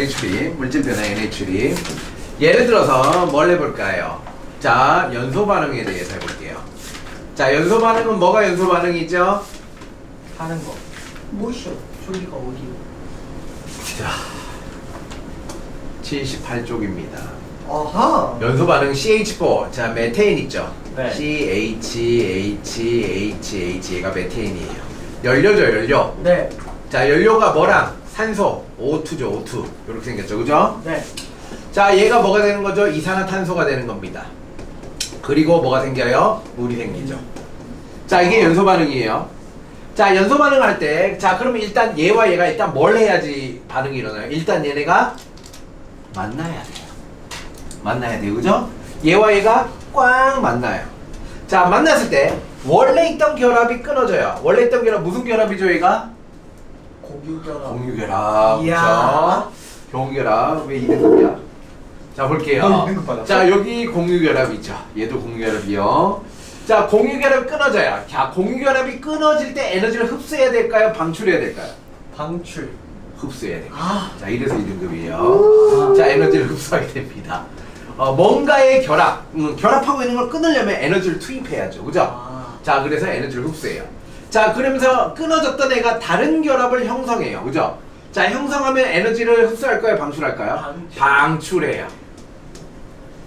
NH출입, 물질 변화 NH출입. 예를 들어서 뭘 해볼까요? 자, 연소 반응에 대해서 해볼게요. 자, 연소 반응은 뭐가 연소 반응이죠? 하는 거. 뭐시오? 저기가 어디요? 자, 78쪽입니다. 아하. 연소 반응 CH4. 자, 메테인 있죠? 네. CH 얘가 메테인이에요. 연료죠, 연료. 네. 자, 연료가 뭐랑? 산소, O2죠, O2. 이렇게 생겼죠, 그죠? 네. 자, 얘가 뭐가 되는 거죠? 이산화탄소가 되는 겁니다. 그리고 뭐가 생겨요? 물이 생기죠. 자, 이게 연소 반응이에요. 자, 연소 반응할 때, 자, 그러면 일단 얘와 얘가 일단 뭘 해야지 반응이 일어나요? 일단 얘네가 만나야 돼요. 만나야 돼요, 그죠? 얘와 얘가 꽉 만나요. 자, 만났을 때 원래 있던 결합이 끊어져요. 원래 있던 결합 무슨 결합이죠, 얘가? 고유결합. 공유결합. 이야. 그렇죠? 공유결합. 왜 2등급이야? 자, 볼게요. 2등급 받았어? 자, 여기 공유결합이죠. 얘도 공유결합이요. 자, 공유결합이 끊어져요. 자, 공유결합이 끊어질 때 에너지를 흡수해야 될까요? 방출해야 될까요? 방출. 흡수해야 돼요. 아. 자, 이래서 2등급이에요. 자, 에너지를 흡수하게 됩니다. 뭔가의 결합, 결합하고 있는 걸 끊으려면 에너지를 투입해야죠. 그죠? 아. 자, 그래서 에너지를 흡수해요. 자, 그러면서 끊어졌던 애가 다른 결합을 형성해요. 그죠? 자, 형성하면 에너지를 흡수할까요? 방출할까요? 방출해요.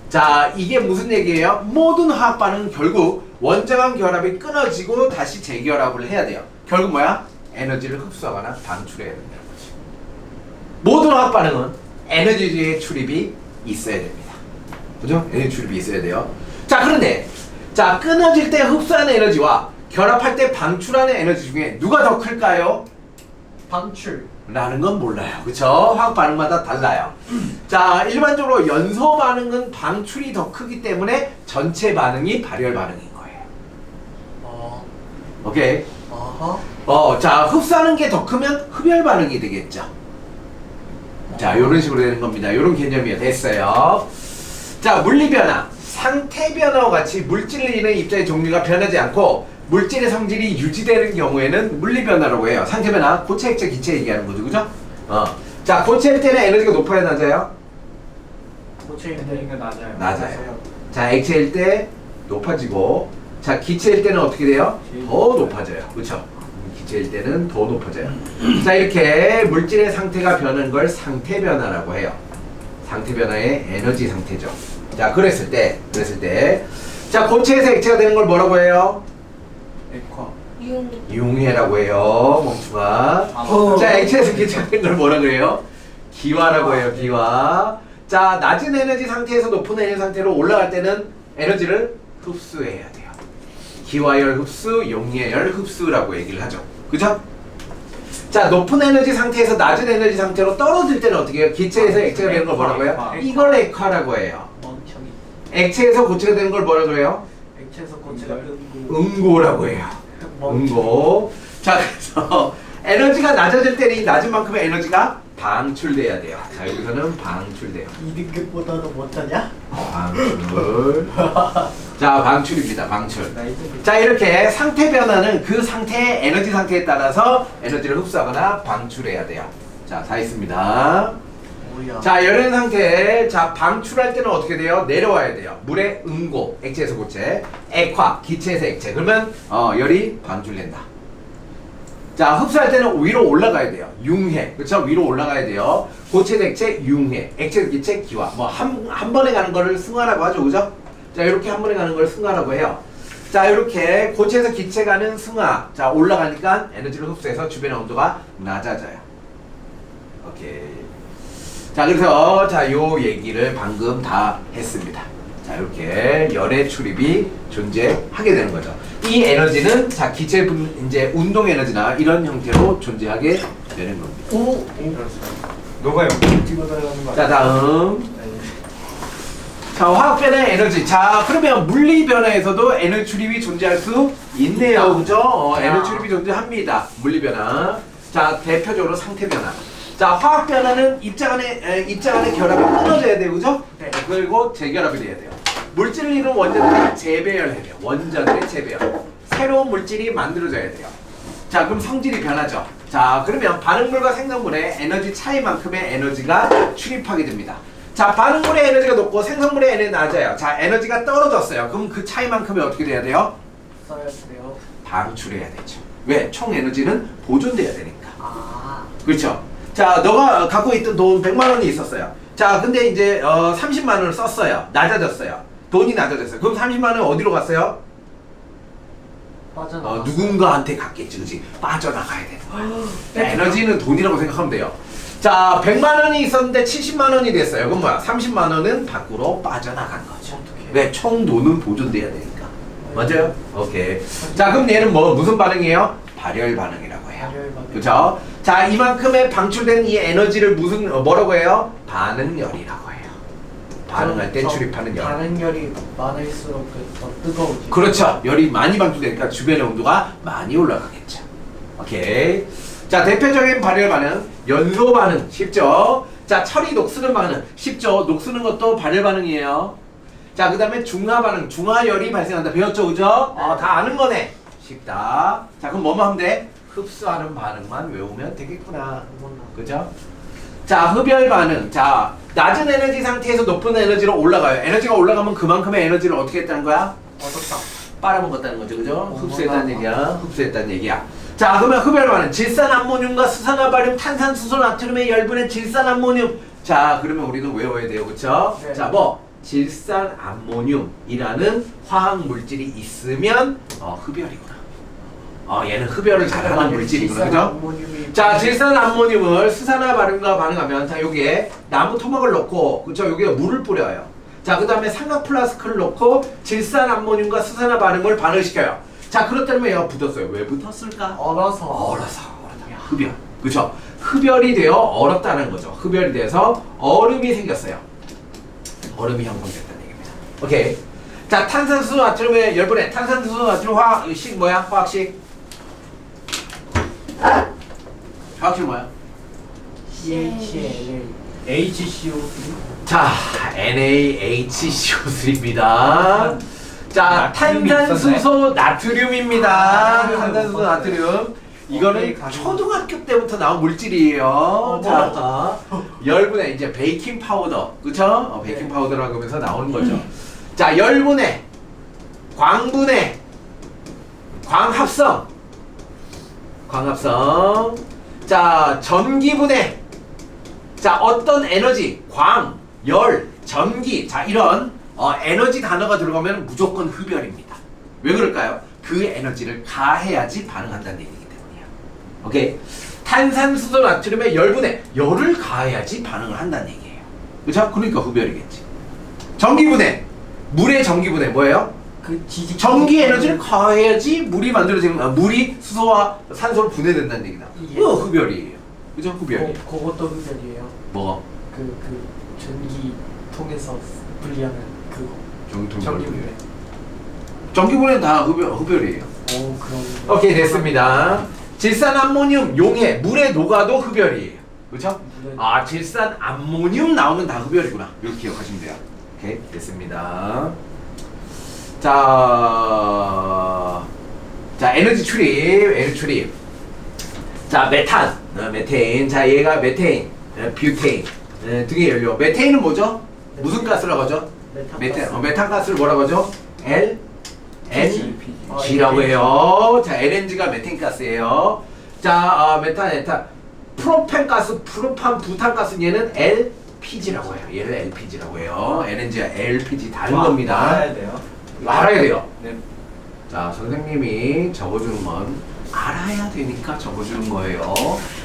자, 이게 무슨 얘기예요? 모든 화학 반응은 결국 원자간 결합이 끊어지고 다시 재결합을 해야 돼요. 결국 뭐야? 에너지를 흡수하거나 방출해야 된다는 거지. 모든 화학 반응은 에너지의 출입이 있어야 됩니다. 그죠? 에너지 출입이 있어야 돼요. 자, 그런데 자, 끊어질 때 흡수하는 에너지와 결합할 때 방출하는 에너지 중에 누가 더 클까요? 방출. 라는 건 몰라요. 그쵸? 화학 반응마다 달라요. 자, 일반적으로 연소 반응은 방출이 더 크기 때문에 전체 반응이 발열 반응인 거예요. 오케이? 아하. 자, 흡수하는 게 더 크면 흡열 반응이 되겠죠. 자, 요런 식으로 되는 겁니다. 요런 개념이에요. 됐어요. 자, 물리 변화. 상태 변화와 같이 물질을 인해 입자의 종류가 변하지 않고 물질의 성질이 유지되는 경우에는 물리 변화라고 해요. 상태 변화, 고체, 액체, 기체 얘기하는 거죠, 그죠? 자, 고체일 때는 에너지가 높아요, 낮아요? 고체일 때는 낮아요. 낮아요. 자, 액체일 때 높아지고, 자, 기체일 때는 어떻게 돼요? 더 높아져요, 그렇죠? 기체일 때는 더 높아져요. 자, 이렇게 물질의 상태가 변하는 걸 상태 변화라고 해요. 상태 변화의 에너지 상태죠. 자, 그랬을 때, 자, 고체에서 액체가 되는 걸 뭐라고 해요? 액화. 융해라고 해요, 멍충아. 자, 액체에서 기체가 되는 걸 뭐라 그래요? 기화라고 해요, 기화. 자, 낮은 에너지 상태에서 높은 에너지 상태로 올라갈 때는 에너지를 흡수해야 돼요. 기화열 흡수, 용해열 흡수라고 얘기를 하죠. 그죠? 자, 높은 에너지 상태에서 낮은 에너지 상태로 떨어질 때는 어떻게 해요? 기체에서 액체가 되는 걸 뭐라고 해요? 이걸 액화라고 해요. 멍청이. 액체에서 고체가 되는 걸 뭐라고 해요? 액체에서 고체가 응고라고 해요. 응고. 자, 그래서 에너지가 낮아질 때는 이 낮은 만큼의 에너지가 방출돼야 돼요. 자, 여기서는 방출돼요. 2등급보다도 못하냐? 방출. 자, 방출입니다. 방출. 나 2등급. 자, 이렇게 상태 변화는 그 상태의 에너지 상태에 따라서 에너지를 흡수하거나 방출해야 돼요. 자, 다 있습니다. 뭐야? 자, 열은 상태에 자, 방출할 때는 어떻게 돼요? 내려와야 돼요. 물의 응고, 액체에서 고체, 액화, 기체에서 액체. 그러면 열이 방출된다. 자, 흡수할 때는 위로 올라가야 돼요. 융해. 그렇죠? 위로 올라가야 돼요. 고체에서 액체, 융해. 액체에서 기체, 기화. 뭐 한 번에 가는 거를 승화라고 하죠. 그죠? 자, 이렇게 한 번에 가는 걸 승화라고 해요. 자, 이렇게 고체에서 기체 가는 승화. 자, 올라가니까 에너지를 흡수해서 주변의 온도가 낮아져요. 오케이. 자, 그래서 자, 요 얘기를 방금 다 했습니다. 자, 이렇게 열의 출입이 존재하게 되는 거죠. 이 에너지는 자, 기체 이제 운동 에너지나 이런 형태로 존재하게 되는 겁니다. 오. 너가 여기 찍어달라는 거 아니야? 자, 다음. 자, 화학 변화의 에너지. 자, 그러면 물리 변화에서도 에너지 출입이 존재할 수 있네요. 그죠? 에너지 출입이 존재합니다. 물리 변화. 자, 대표적으로 상태 변화. 자, 화학 변화는 입자 간의 결합이 끊어져야 돼요. 그죠? 네. 그리고 재결합이 돼야 돼요. 물질을 이룬 원자들이 재배열해야 돼요. 원자들의 재배열. 새로운 물질이 만들어져야 돼요. 자, 그럼 성질이 변하죠. 자, 자, 그러면 반응물과 생성물의 에너지 차이만큼의 에너지가 출입하게 됩니다. 자, 반응물의 에너지가 높고 생성물의 에너지가 낮아요. 자, 에너지가 떨어졌어요. 그럼 그 차이만큼이 어떻게 돼야 돼요? 써야 돼요. 방출해야 되죠. 왜? 총 에너지는 보존돼야 되니까. 아. 그렇죠. 자, 너가 갖고 있던 돈 100만 원이 있었어요. 자, 근데 이제 30만 원을 썼어요. 낮아졌어요. 돈이 낮아졌어요. 그럼 30만 원 어디로 갔어요? 빠져나가. 누군가한테 갔겠지, 그치? 빠져나가야 돼. 에너지는 돈이라고 생각하면 돼요. 자, 100만 원이 있었는데 70만 원이 됐어요. 그럼 뭐야? 30만 원은 밖으로 빠져나간 거죠. 어떡해. 왜? 총 돈은 보존돼야 되니까. 맞아요? 오케이. 자, 그럼 얘는 무슨 반응이에요? 발열 반응이라고 해요. 발열 반응. 그죠? 자, 이만큼의 방출된 이 에너지를 뭐라고 해요? 반응열이라고 해요. 반응할 때 출입하는 열. 반응열이 많을수록 더 뜨거워지죠. 그렇죠. 열이 많이 방출되니까 주변의 온도가 많이 올라가겠죠. 오케이. 자, 대표적인 발열 반응, 연소 반응 쉽죠? 자, 철이 녹쓰는 반응 쉽죠? 녹쓰는 것도 발열 반응이에요. 자, 그 다음에 중화 반응, 중화열이 발생한다. 배웠죠, 그죠? 다 아는 거네. 쉽다. 자, 그럼 뭐만 하면 돼? 흡수하는 반응만 외우면 되겠구나. 그죠? 자, 흡열 반응. 자, 낮은 에너지 상태에서 높은 에너지로 올라가요. 에너지가 올라가면 그만큼의 에너지를 어떻게 했다는 거야? 얻었다. 빨아먹었다는 거죠, 그죠? 흡수했다는 얘기야. 흡수했다는 얘기야. 자, 그러면 흡열 반응. 질산 암모늄과 수산화바륨, 탄산수소, 나트륨의 열분의 질산 암모늄. 자, 그러면 우리는 외워야 돼요, 그쵸? 네. 자, 질산 암모늄이라는 화학 물질이 있으면 흡열이구나. 얘는 흡열을 잘하는 물질이구나, 그죠? 자, 질산 암모늄을 수산화바륨과 반응하면, 자, 여기에 나무 토막을 넣고, 그쵸? 여기에 물을 뿌려요. 자, 그 다음에 삼각 플라스크를 넣고 질산 암모늄과 수산화바륨을 반응시켜요. 자, 그렇다면 얘가 붙었어요. 왜 붙었을까? 얼어서. 흡열. 그쵸? 흡열이 되어 얼었다는 거죠. 흡열이 돼서 얼음이 생겼어요. 얼음이 형성됐다는 얘기입니다. 오케이. 자, 탄산수소 나트륨의 열분해. 탄산수소 나트륨 화학식 뭐야? 화학식? 화학식 뭐야? CHLA. HCO3. 자, NaHCO3입니다. 자, 나트륨이 탄산수소 나트륨입니다. 나트륨. 탄산수소 나트륨. 이거는 초등학교 때부터 나온 물질이에요. 자, 열분해 이제 베이킹 파우더, 그쵸? 베이킹 파우더라고 하면서 나오는 거죠. 자, 열분해, 광분해, 광합성, 자, 전기분해. 자, 어떤 에너지, 광, 열, 전기, 자, 이런 에너지 단어가 들어가면 무조건 흡열입니다. 왜 그럴까요? 그 에너지를 가해야지 반응한다는 얘기이기 때문이에요. 오케이? 탄산수소 나트륨의 열분해, 열을 가해야지 반응을 한다는 얘기예요. 그렇죠? 그러니까 흡열이겠지. 전기분해, 물의 전기분해 뭐예요? 전기 에너지를 가해야지 물이 만들어지는, 물이 수소와 산소를 분해된다는 얘기다. 이거 흡열이에요. 그죠? 흡열이. 그것도 흡열이에요. 뭐가? 그 전기 통해서 분리하는 그거. 전기분해. 전기분해는 다 흡열이에요. 오, 그럼. 오케이, 됐습니다. 질산 암모늄, 용해, 물에 녹아도 흡열이에요. 그렇죠? 질산 암모늄 나오면 다 흡열이구나. 이렇게 기억하시면 돼요. 오케이, 됐습니다. 자, 에너지 출입. 자, 메테인. 자, 얘가 메테인, 뷰테인 등의 연료. 메테인은 뭐죠? 무슨 가스라고 하죠? 메탄가스를 뭐라고 하죠? LNG라고 해요. 자, LNG가 메탄가스예요. 자, 프로펜가스, 프로판, 부탄가스 얘는 LPG라고 해요. 얘를 LPG라고 해요. LNG와 LPG 다른 겁니다. 알아야 돼요. 알아야 돼요. 네. 자, 선생님이 적어주는 건 알아야 되니까 적어주는 거예요.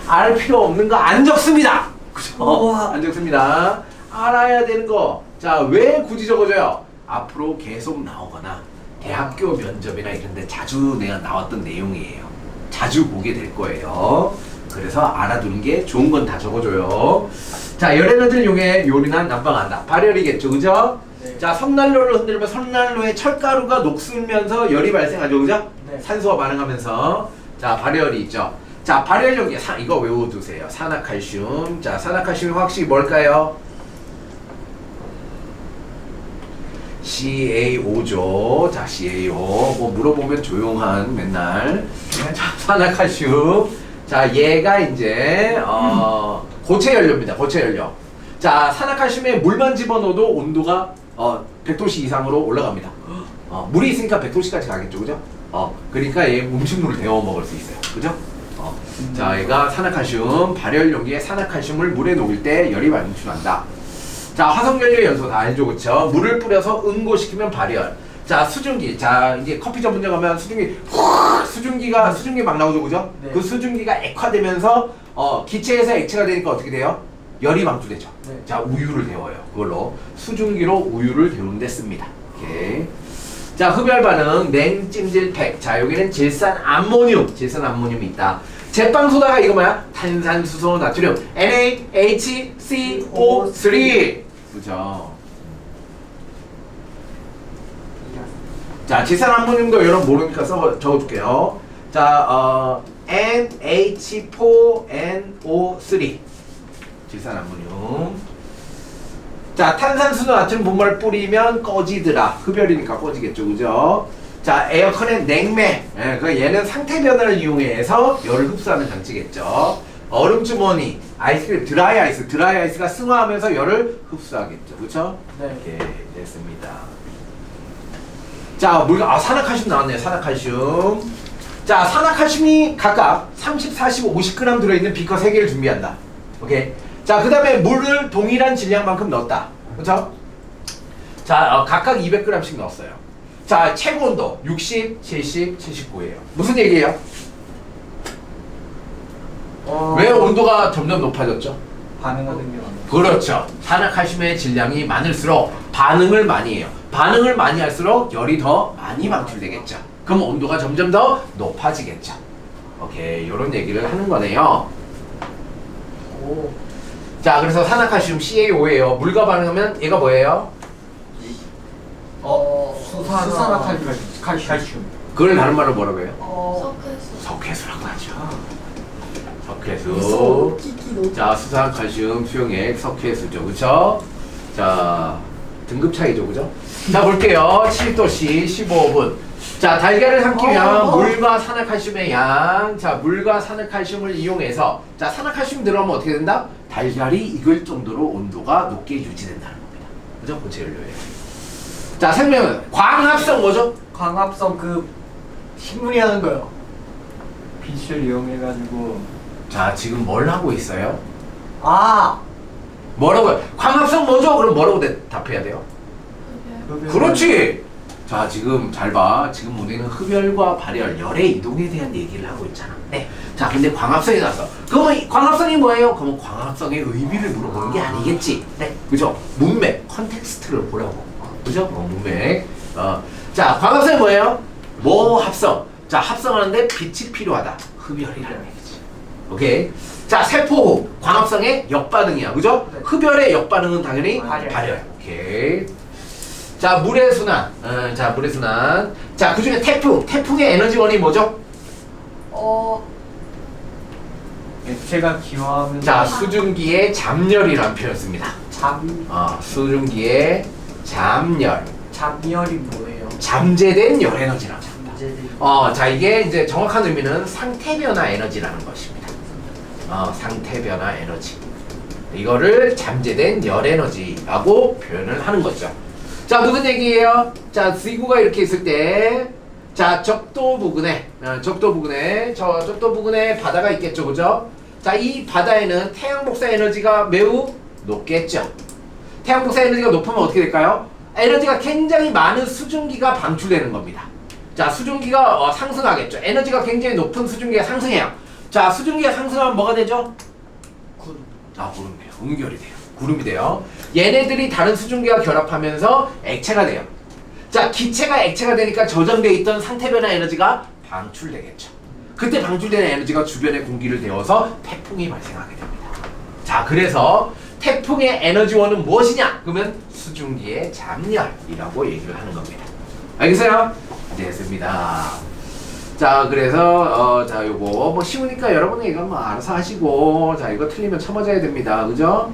알 필요 없는 거 안 적습니다. 그죠? 안 적습니다. 알아야 되는 거. 자, 왜 굳이 적어줘요? 앞으로 계속 나오거나 대학교 면접이나 이런 데 자주 내가 나왔던 내용이에요. 자주 보게 될 거예요. 그래서 알아두는 게 좋은 건 다 적어줘요. 자, 열에너지를 이용해 요리나 난방한다. 발열이겠죠, 그죠? 네. 자, 섬난로를 흔들면 섬난로에 철가루가 녹슬면서 열이 발생하죠, 그죠? 네. 산소와 반응하면서. 자, 발열이 있죠. 자, 발열 용기 이거 외워두세요. 산화칼슘. 자, 산화칼슘의 화학식이 뭘까요? CaO죠. 자, CaO. 뭐 물어보면 조용한 맨날. 자, 산화칼슘. 자, 얘가 이제 고체 연료입니다. 고체 연료. 자, 산화칼슘에 물만 집어넣어도 온도가 100도씨 이상으로 올라갑니다. 물이 있으니까 100도씨까지 가겠죠, 그죠? 그러니까 얘 음식물을 데워 먹을 수 있어요, 그죠? 자, 얘가 산화칼슘 발열 용기에 산화칼슘을 물에 녹일 때 열이 방출한다. 자, 화석연료 연소 다 알죠, 그쵸? 물을 뿌려서 응고시키면 발열. 자, 수증기. 자, 이제 커피 전문점 가면 수증기 수증기 막 나오죠, 그죠? 네. 그 수증기가 액화되면서 기체에서 액체가 되니까 어떻게 돼요? 열이 방출되죠. 네. 자, 우유를 데워요. 그걸로 수증기로 우유를 데우는 데 씁니다. 오케이. 자, 흡열 반응 냉찜질팩. 자, 여기는 질산암모늄이 있다. 제빵소다가 이거 뭐야? 탄산수소 나트륨 NaHCO3. 그죠? 자, 질산암모늄도 여러분 모르니까 적어줄게요. 자, NH4NO3 질산암모늄. 자, 탄산수소 나트륨 분말 뿌리면 꺼지더라. 흡열이니까 꺼지겠죠, 그죠? 자, 에어컨의 냉매. 얘는 상태 변화를 이용해서 열을 흡수하는 장치겠죠. 얼음 주머니, 아이스크림, 드라이 아이스가 승화하면서 열을 흡수하겠죠, 그렇죠? 네. 오케이, 됐습니다. 자, 산화칼슘 나왔네요. 산화칼슘. 자, 산화칼슘이 각각 30, 40, 50g 들어있는 비커 3개를 준비한다. 오케이. 자, 그 다음에 물을 동일한 질량만큼 넣었다. 그렇죠? 자, 각각 200g씩 넣었어요. 자, 최고 온도 60, 70, 79예요. 무슨 얘기예요? 왜 온도가 점점 높아졌죠? 반응하는 게 많아요. 그렇죠. 산화칼슘의 질량이 많을수록 반응을 많이 해요. 반응을 많이 할수록 열이 더 많이 방출되겠죠. 그럼 온도가 점점 더 높아지겠죠. 오케이, 이런 얘기를 하는 거네요. 오. 자, 그래서 산화칼슘 CaO예요. 물과 반응하면 얘가 뭐예요? 수산화칼슘. 그걸 다른 말로 뭐라고 해요? 석회수. 석회수라고 하죠. 석회수. 자, 수산칼슘, 수용액, 석회수죠. 그쵸? 자, 등급 차이죠. 그죠? 자, 볼게요. 7도씨 15분. 자, 달걀을 삼기 위한 물과 산화칼슘의 양. 자, 물과 산화칼슘을 이용해서, 자, 산화칼슘 들어가면 어떻게 된다? 달걀이 익을 정도로 온도가 높게 유지된다는 겁니다. 그죠? 고체 연료예요. 자, 생명은 광합성 뭐죠? 광합성 그 식물이 하는 거요. 빛을 이용해가지고 자, 지금 뭘 하고 있어요? 아. 뭐라고요? 광합성 뭐죠? 그럼 뭐라고 답해야 돼요? 흡열. 그렇지! 자, 지금 잘 봐. 지금 우리는 흡열과 발열, 열의 이동에 대한 얘기를 하고 있잖아. 네. 자, 근데 광합성이 나왔어. 그러면 광합성이 뭐예요? 그러면 광합성의 의미를 물어보는 게 아니겠지. 네. 그죠? 문맥, 컨텍스트를 보라고. 그죠? 문맥. 자, 광합성이 뭐예요? 합성. 자, 합성하는데 빛이 필요하다. 흡열이라는 얘기지. 오케이? 자, 세포 광합성의 역반응이야. 그죠? 네. 흡열의 역반응은 당연히 발열. 발열. 오케이. 자, 물의 순환. 자, 물의 순환. 자, 그 중에 태풍의 에너지원이 뭐죠? 액체가 기화하면서 자, 수증기의 잠열이라는 표현을 씁니다. 수증기의 잠열. 잠열이 뭐예요? 잠재된 열 에너지라고 합니다. 문제들. 자, 이게 이제 정확한 의미는 상태 변화 에너지라는 것입니다. 상태 변화 에너지. 이거를 잠재된 열 에너지라고 표현을 하는 거죠. 자, 무슨 얘기예요? 자, 지구가 이렇게 있을 때, 자, 적도 부근에 바다가 있겠죠, 그죠? 자, 이 바다에는 태양 복사 에너지가 매우 높겠죠. 태양 복사 에너지가 높으면 어떻게 될까요? 에너지가 굉장히 많은 수증기가 방출되는 겁니다. 자, 수증기가 상승하겠죠. 에너지가 굉장히 높은 수증기가 상승해요. 자, 수증기가 상승하면 뭐가 되죠? 구름. 구름이 돼요. 음결이 돼요. 구름이 돼요. 얘네들이 다른 수증기와 결합하면서 액체가 돼요. 자, 기체가 액체가 되니까 저장되어 있던 상태 변화 에너지가 방출되겠죠. 그때 방출되는 에너지가 주변의 공기를 데워서 태풍이 발생하게 됩니다. 자, 그래서 태풍의 에너지원은 무엇이냐? 그러면 수증기의 잠열이라고 얘기를 하는 겁니다. 알겠어요? 됐습니다. 자, 그래서 자, 요거 뭐 쉬우니까 여러분은 이거 뭐 알아서 하시고, 자, 이거 틀리면 쳐맞아야 됩니다. 그죠?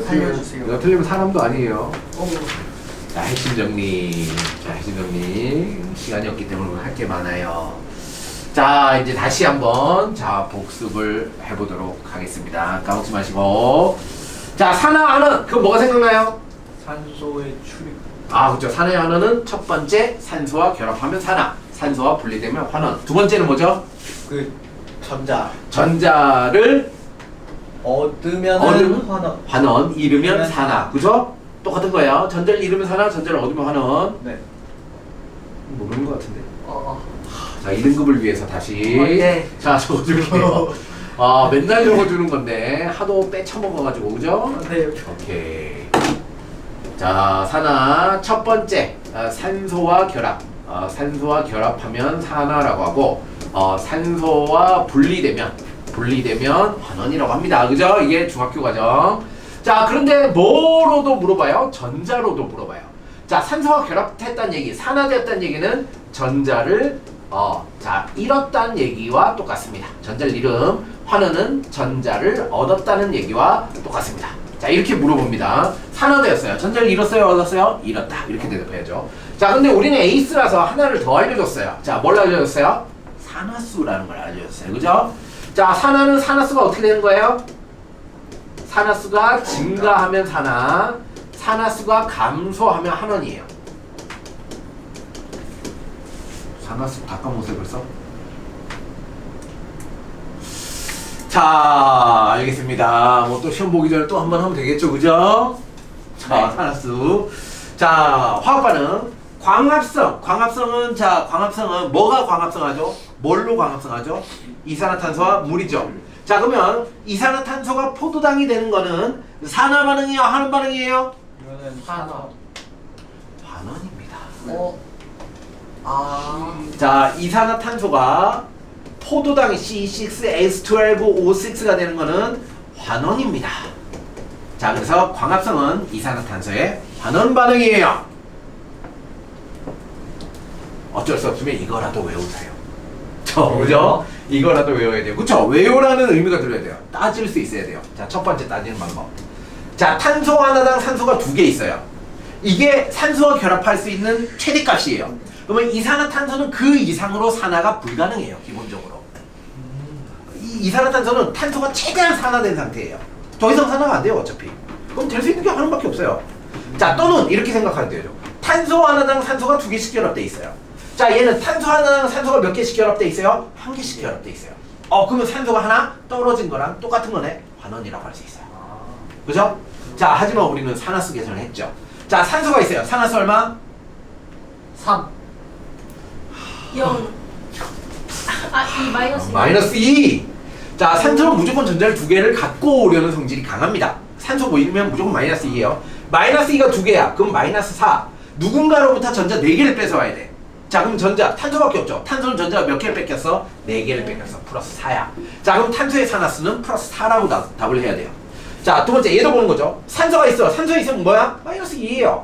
살려주세요. 이거 틀리면 사람도 아니에요. 어. 자, 핵심 정리. 시간이 없기 때문에 할 게 많아요. 자, 이제 다시 한번 자 복습을 해보도록 하겠습니다. 까먹지 마시고. 자, 산화하는 그 뭐가 생각나요? 산소의 출입. 아, 그렇죠. 산화하는은 첫 번째 산소와 결합하면 산화, 산소와 분리되면 환원. 두 번째는 뭐죠? 그 전자 전자를 얻으면은 환원. 환원, 잃으면 잃으면 산화. 산화. 그죠? 똑같은 거예요. 전자를 잃으면 산화, 전자를 얻으면 환원. 네. 모르는 것 같은데. 어. 자, 2등급을 위해서 다시 네. 자, 적어줄게요. 아, 맨날 적어주는 건데 하도 빼쳐먹어가지고, 그죠? 네. 오케이. 자, 산화 첫 번째 산소와 결합. 산소와 결합하면 산화라고 하고, 산소와 분리되면 환원이라고 합니다. 그죠? 이게 중학교 과정. 자, 그런데 뭐로도 물어봐요? 전자로도 물어봐요. 자, 산소와 결합했다는 얘기, 산화되었다는 얘기는 전자를 잃었다는 얘기와 똑같습니다. 전자를 잃음, 환원은 전자를 얻었다는 얘기와 똑같습니다. 자, 이렇게 물어봅니다. 산화되었어요. 전자를 잃었어요? 얻었어요? 잃었다. 이렇게 대답해야죠. 자, 근데 우리는 에이스라서 하나를 더 알려줬어요. 자, 뭘 알려줬어요? 산화수라는 걸 알려줬어요. 그죠? 자, 산화는 산화수가 어떻게 되는 거예요? 산화수가 증가하면 산화, 산화수가 감소하면 환원이에요. 산화수 다 까먹었어요 벌써? 자, 알겠습니다. 뭐 또 시험 보기 전에 또 한 번 하면 되겠죠, 그죠? 자, 산화수. 자, 화학 반응. 광합성은 자, 광합성은 뭐가 광합성하죠? 뭘로 광합성하죠? 이산화탄소와 물이죠. 자, 그러면 이산화탄소가 포도당이 되는 거는 산화 반응이에요, 환원 반응이에요? 이거는 산화. 환원입니다. 자, 이산화탄소가 포도당 C6H12O6가 되는 거는 환원입니다. 자, 그래서 광합성은 이산화탄소의 환원 반응이에요. 어쩔 수 없으면 이거라도 외우세요. 그죠? 이거라도 외워야 돼요. 그쵸? 외우라는 의미가 들어야 돼요. 따질 수 있어야 돼요. 자, 첫 번째 따지는 방법. 자, 탄소 하나당 산소가 2개 있어요. 이게 산소와 결합할 수 있는 최대값이에요. 그러면 이산화탄소는 그 이상으로 산화가 불가능해요. 기본적으로. 이산화탄소는 탄소가 최대한 산화된 상태예요. 더 이상 산화가 안 돼요. 어차피. 그럼 될 수 있는 게 하나밖에 없어요. 자, 또는 이렇게 생각하면 돼요. 탄소 하나당 산소가 2개씩 결합돼 있어요. 자, 얘는 탄소 하나당 산소가 몇 개씩 결합돼 있어요? 1개씩 결합돼 있어요. 그러면 산소가 하나 떨어진 거랑 똑같은 거네. 환원이라고 할 수 있어요. 그죠? 자, 하지만 우리는 산화수 계산을 했죠. 자, 산소가 있어요. 산화수 얼마? 3. 0. 이 마이너스 0. 마이너스 2. 자, 산소는 무조건 전자를 2개를 갖고 오려는 성질이 강합니다. 산소 모이면 무조건 마이너스 2예요. 마이너스 2가 2개야. 그럼 마이너스 4. 누군가로부터 전자 4개를 뺏어와야 돼. 자, 그럼 전자, 탄소밖에 없죠. 탄소는 전자가 몇 개를 뺏겼어? 4개를 뺏겼어. 플러스 4야. 자, 그럼 탄소의 산화수는 플러스 4라고 답을 해야 돼요. 자, 두 번째 얘도 보는 거죠. 산소가 있어. 산소에 있으면 뭐야? 마이너스 2예요.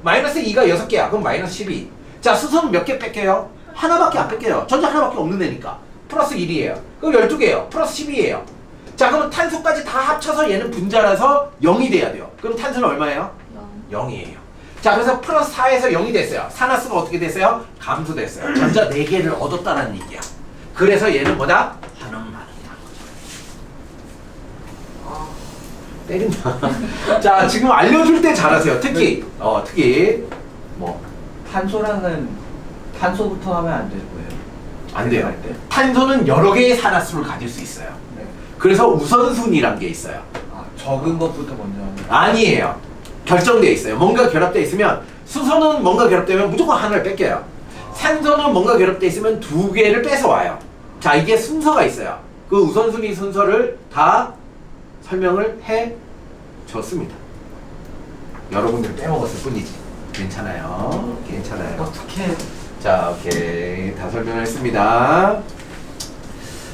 마이너스 2가 6개야. 그럼 마이너스 12. 자, 수소는 몇 개 뺏겨요? 하나밖에 안 뺏겨요. 전자 하나밖에 없는 애니까. 플러스 1이에요. 그럼 12개예요. 플러스 12예요. 자, 그러면 탄소까지 다 합쳐서 얘는 분자라서 0이 돼야 돼요. 그럼 탄소는 얼마예요? 0이에요. 자, 그래서 플러스 4에서 0이 됐어요. 산화수가 어떻게 됐어요? 감소됐어요. 전자 4개를 얻었다는 얘기야. 그래서 얘는 뭐다? 환원 반응이라는 거죠. 때린다. 자, 지금 알려줄 때 잘하세요. 특히 뭐 탄소랑은 탄소부터 하면 안 될 거예요. 안 돼요. 할 때? 탄소는 여러 개의 산화수를 가질 수 있어요. 네. 그래서 우선순위란 게 있어요. 적은 것부터 먼저 하면. 아니에요. 결정되어 있어요. 뭔가 결합되어 있으면 수소는 뭔가 결합되면 무조건 하나를 뺏겨요. 산소는 뭔가 결합되어 있으면 2개를 뺏어와요. 자, 이게 순서가 있어요. 그 우선순위 순서를 다 설명을 해 줬습니다. 여러분들 빼먹었을 뿐이지. 괜찮아요. 괜찮아요. 어떻게? 자, 오케이. 다 설명을 했습니다.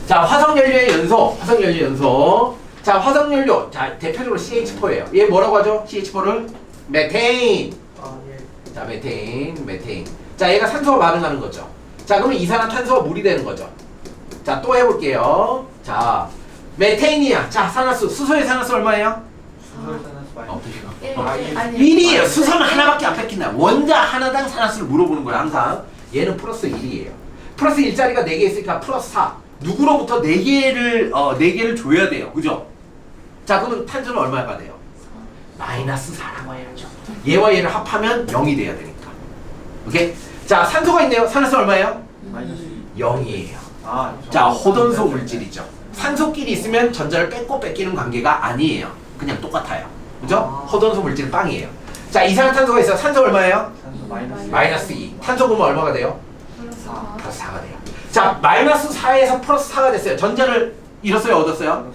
자, 화석연료의 연소. 자, 화석연료. 자, 대표적으로 CH4예요. 얘 뭐라고 하죠? CH4를? 메테인. 예. 자, 메테인. 자, 얘가 산소와 반응하는 거죠. 자, 그러면 이산화탄소가 물이 되는 거죠. 자, 또 해볼게요. 자, 메테인이야. 자, 산화수. 수소의 산화수 얼마예요? 수소의 산화수 많이. 아니 1이에요. 수소는 하나밖에 안 뺏긴다. 원자 하나당 산화수를 물어보는 거야, 항상. 얘는 플러스 1이에요. 플러스 1자리가 4개 있으니까 플러스 4. 누구로부터 4개를 4개를 줘야 돼요. 그죠? 자, 그러면 탄소는 얼마가 돼요? 마이너스 4라고 해야죠. 얘와 얘를 합하면 0이 돼야 되니까. 오케이? 자, 산소가 있네요. 산화수 얼마예요? 마이너스 0이에요. 아, 자, 호돈소 물질이죠. 산소끼리 있으면 전자를 뺏고 뺏기는 관계가 아니에요. 그냥 똑같아요. 그죠? 호돈소 물질 빵이에요. 자, 이산화탄소가 있어. 산소 얼마예요? 산소 마이너스 마이너스 2. 탄소 그러면 얼마가 돼요? 플러스 사. 플러스 4가 돼요. 자, 마이너스 4에서 플러스 4가 됐어요. 전자를 잃었어요? 얻었어요?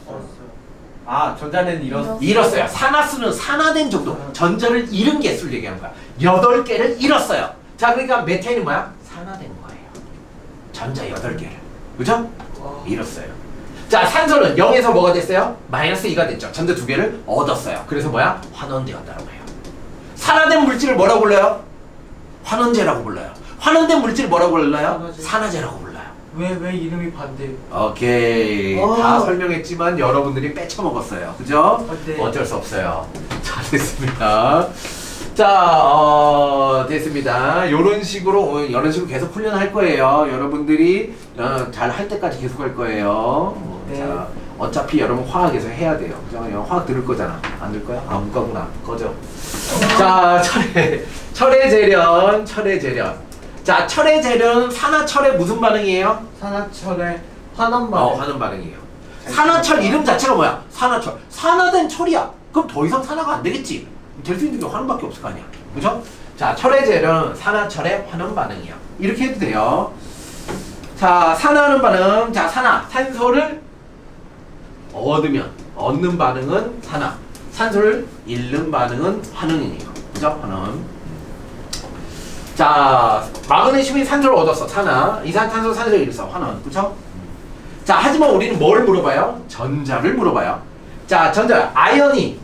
아, 전자는 잃었어. 잃었어요. 산화수는 산화된 정도. 전자를 잃은 개수를 얘기하는 거야. 8개를 잃었어요. 자, 그러니까 메테인은 뭐야? 산화된 거예요. 전자 8개를. 그죠? 잃었어요. 자, 산소는 0에서 뭐가 됐어요? 마이너스 2가 됐죠. 전자 2개를 얻었어요. 그래서 뭐야? 환원되었다고 해요. 산화된 물질을 뭐라고 불러요? 환원제라고 불러요. 환원된 물질을 뭐라고 불러요? 산화제. 산화제라고 불러요. 왜 이름이 반대? 오케이. 다 설명했지만 여러분들이 뺏쳐먹었어요. 그죠? 네. 어쩔 수 없어요. 자, 됐습니다. 자, 됐습니다. 이런 식으로 계속 훈련할 거예요. 여러분들이 잘 할 때까지 계속 할 거예요. 네. 자, 어차피 여러분 화학에서 해야 돼요. 그죠? 화학 들을 거잖아. 안 들 거야? 아, 못 가구나. 꺼져. 자, 철의 재련. 자, 철의 재련은 산화철의 무슨 반응이에요? 산화철의 환원반. 환원 반응이에요. 산화철 이름 자체가 뭐야? 산화철. 산화된 철이야. 그럼 더 이상 산화가 안 되겠지. 될 수 있는 게 환원밖에 없을 거 아니야. 그죠? 자, 철의 재련은 산화철의 환원 반응이야. 이렇게 해도 돼요. 자, 산화하는 반응. 자, 산소를 얻는 반응은 산화. 산소를 잃는 반응은 환원이에요. 그죠? 환원. 자, 마그네슘이 산소를 얻었어. 산화. 이산탄소 산소를 잃었어. 환원. 그쵸? 자, 하지만 우리는 뭘 물어봐요? 전자를 물어봐요. 자, 전자. 아이언 2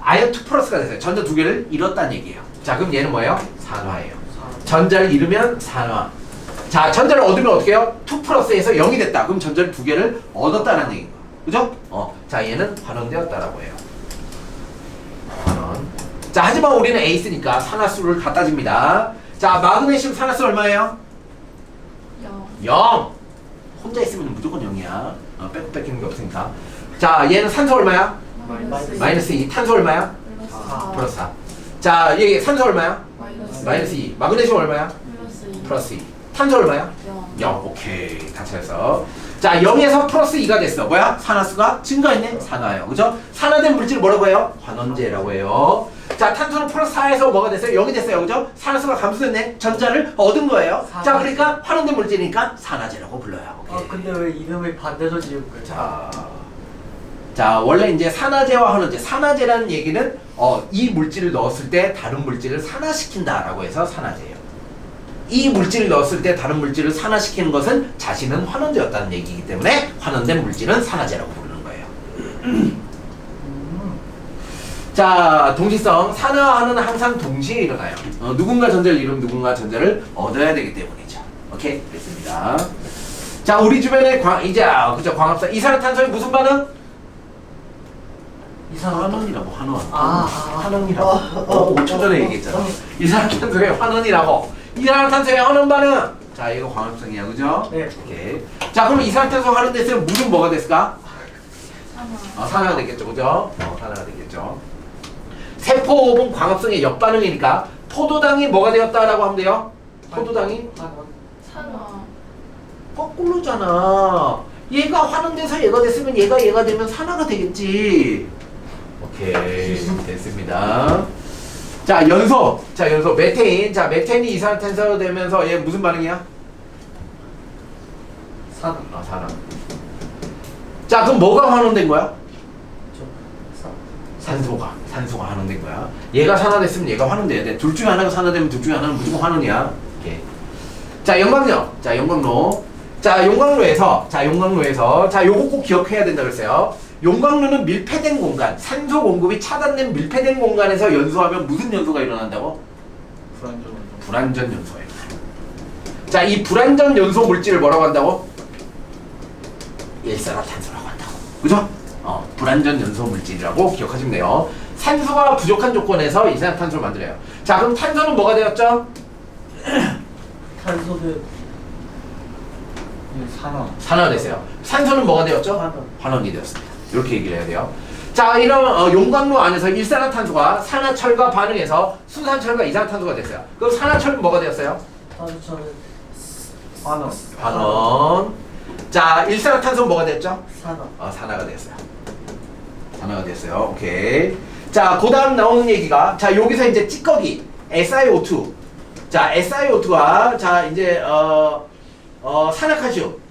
플러스가 됐어요. 전자 2개를 잃었다는 얘기예요. 자, 그럼 얘는 뭐예요? 산화예요. 전자를 잃으면 산화. 자, 전자를 얻으면 어떻게 해요? 2 플러스에서 0이 됐다. 그럼 전자를 2개를 얻었다는 얘기인 거예요. 그죠? 자, 얘는 환원되었다라고 해요. 환원. 자, 하지만 우리는 에이스니까 산화수를 다 따집니다. 자, 마그네슘 산화수 얼마예요? 0. 혼자 있으면 무조건 0이야. 빼고 뺏기는 게 없으니까. 자, 얘는 산소 얼마야? 마이너스 2. 탄소 얼마야? 플러스 4. 자, 얘 산소 얼마야? 마이너스 2. 마그네슘 얼마야? 플러스 2. 탄소 얼마야? 0. 오케이. 다 찾았어. 자, 0에서 플러스 2가 됐어. 뭐야? 산화수가 증가했네? 산화예요. 그죠? 산화된 물질을 뭐라고 해요? 환원제라고 해요. 자, 탄소는 플러스 4에서 뭐가 됐어요? 0이 됐어요. 그죠? 산화수가 감소됐네? 전자를 얻은 거예요. 자, 그러니까 환원된 물질이니까 산화제라고 불러요. 오케이. 근데 왜 이름을 반대로 지은 거야? 자, 원래 이제 산화제와 환원제. 산화제라는 얘기는 이 물질을 넣었을 때 다른 물질을 산화시킨다라고 해서 산화제예요. 이 물질을 넣었을 때 다른 물질을 산화시키는 것은 자신은 환원제였다는 얘기이기 때문에 환원된 물질은 산화제라고 부르는 거예요. 자, 동시성. 산화와는 항상 동시에 일어나요. 누군가 전자를 잃으면 누군가 전자를 얻어야 되기 때문이죠. 오케이? 됐습니다. 자, 우리 주변에 그죠? 광합성. 이산화탄소의 무슨 반응? 환원이라고, 환원. 환원이라고. 5초 전에 얘기했잖아. 이산화탄소의 환원이라고. 이산화탄소의 환원 반응. 자, 이거 광합성이야, 그죠? 네. 오케이. 자, 그럼 이산화탄소 환원됐으면 물은 뭐가 됐을까? 산화가 되겠죠, 그죠? 산화가 되겠죠. 세포호흡은 광합성의 역반응이니까 포도당이 뭐가 되었다라고 하면 돼요? 포도당이 거꾸로잖아. 얘가 환원돼서 얘가 됐으면 얘가 되면 산화가 되겠지. 오케이, 됐습니다. 자, 연소. 메테인. 자, 메테인이 이산화탄소 되면서 얘 무슨 반응이야? 산화. 자, 그럼 뭐가 환원된 거야? 산소가 환원된 거야. 얘가 산화됐으면 얘가 환원돼야 돼. 둘 중에 하나가 산화되면 둘 중에 하나는 무조건 환원이야. 오케이. 자, 용광로. 용광로에서 요거 꼭 기억해야 된다 그랬어요. 용광로는 밀폐된 공간, 산소 공급이 차단된 밀폐된 공간에서 연소하면 무슨 연소가 일어난다고? 불완전 연소예요. 자, 이 불완전 연소 물질을 뭐라고 한다고? 일산화탄소라고 한다고. 그죠? 불완전 연소 물질이라고 기억하시면 돼요. 산소가 부족한 조건에서 이산화탄소를 만들어요. 자, 그럼 탄소는 뭐가 되었죠? 탄소는 산화. 산화가 됐어요. 산소는 뭐가 되었죠? 환원. 환원이 되었습니다. 이렇게 얘기를 해야 돼요. 자, 이런 용광로 안에서 일산화탄소가 산화철과 반응해서 수산철과 이산화탄소가 됐어요. 그럼 산화철은 뭐가 되었어요? 저는 환원. 환원. 자, 일산화탄소는 뭐가 됐죠? 산업. 산화가 됐어요. 산화가 됐어요. 오케이. 자, 그 다음 나오는 얘기가, 자, 여기서 이제 찌꺼기, SiO2. 자, SiO2가, 자, 이제, 산화칼슘.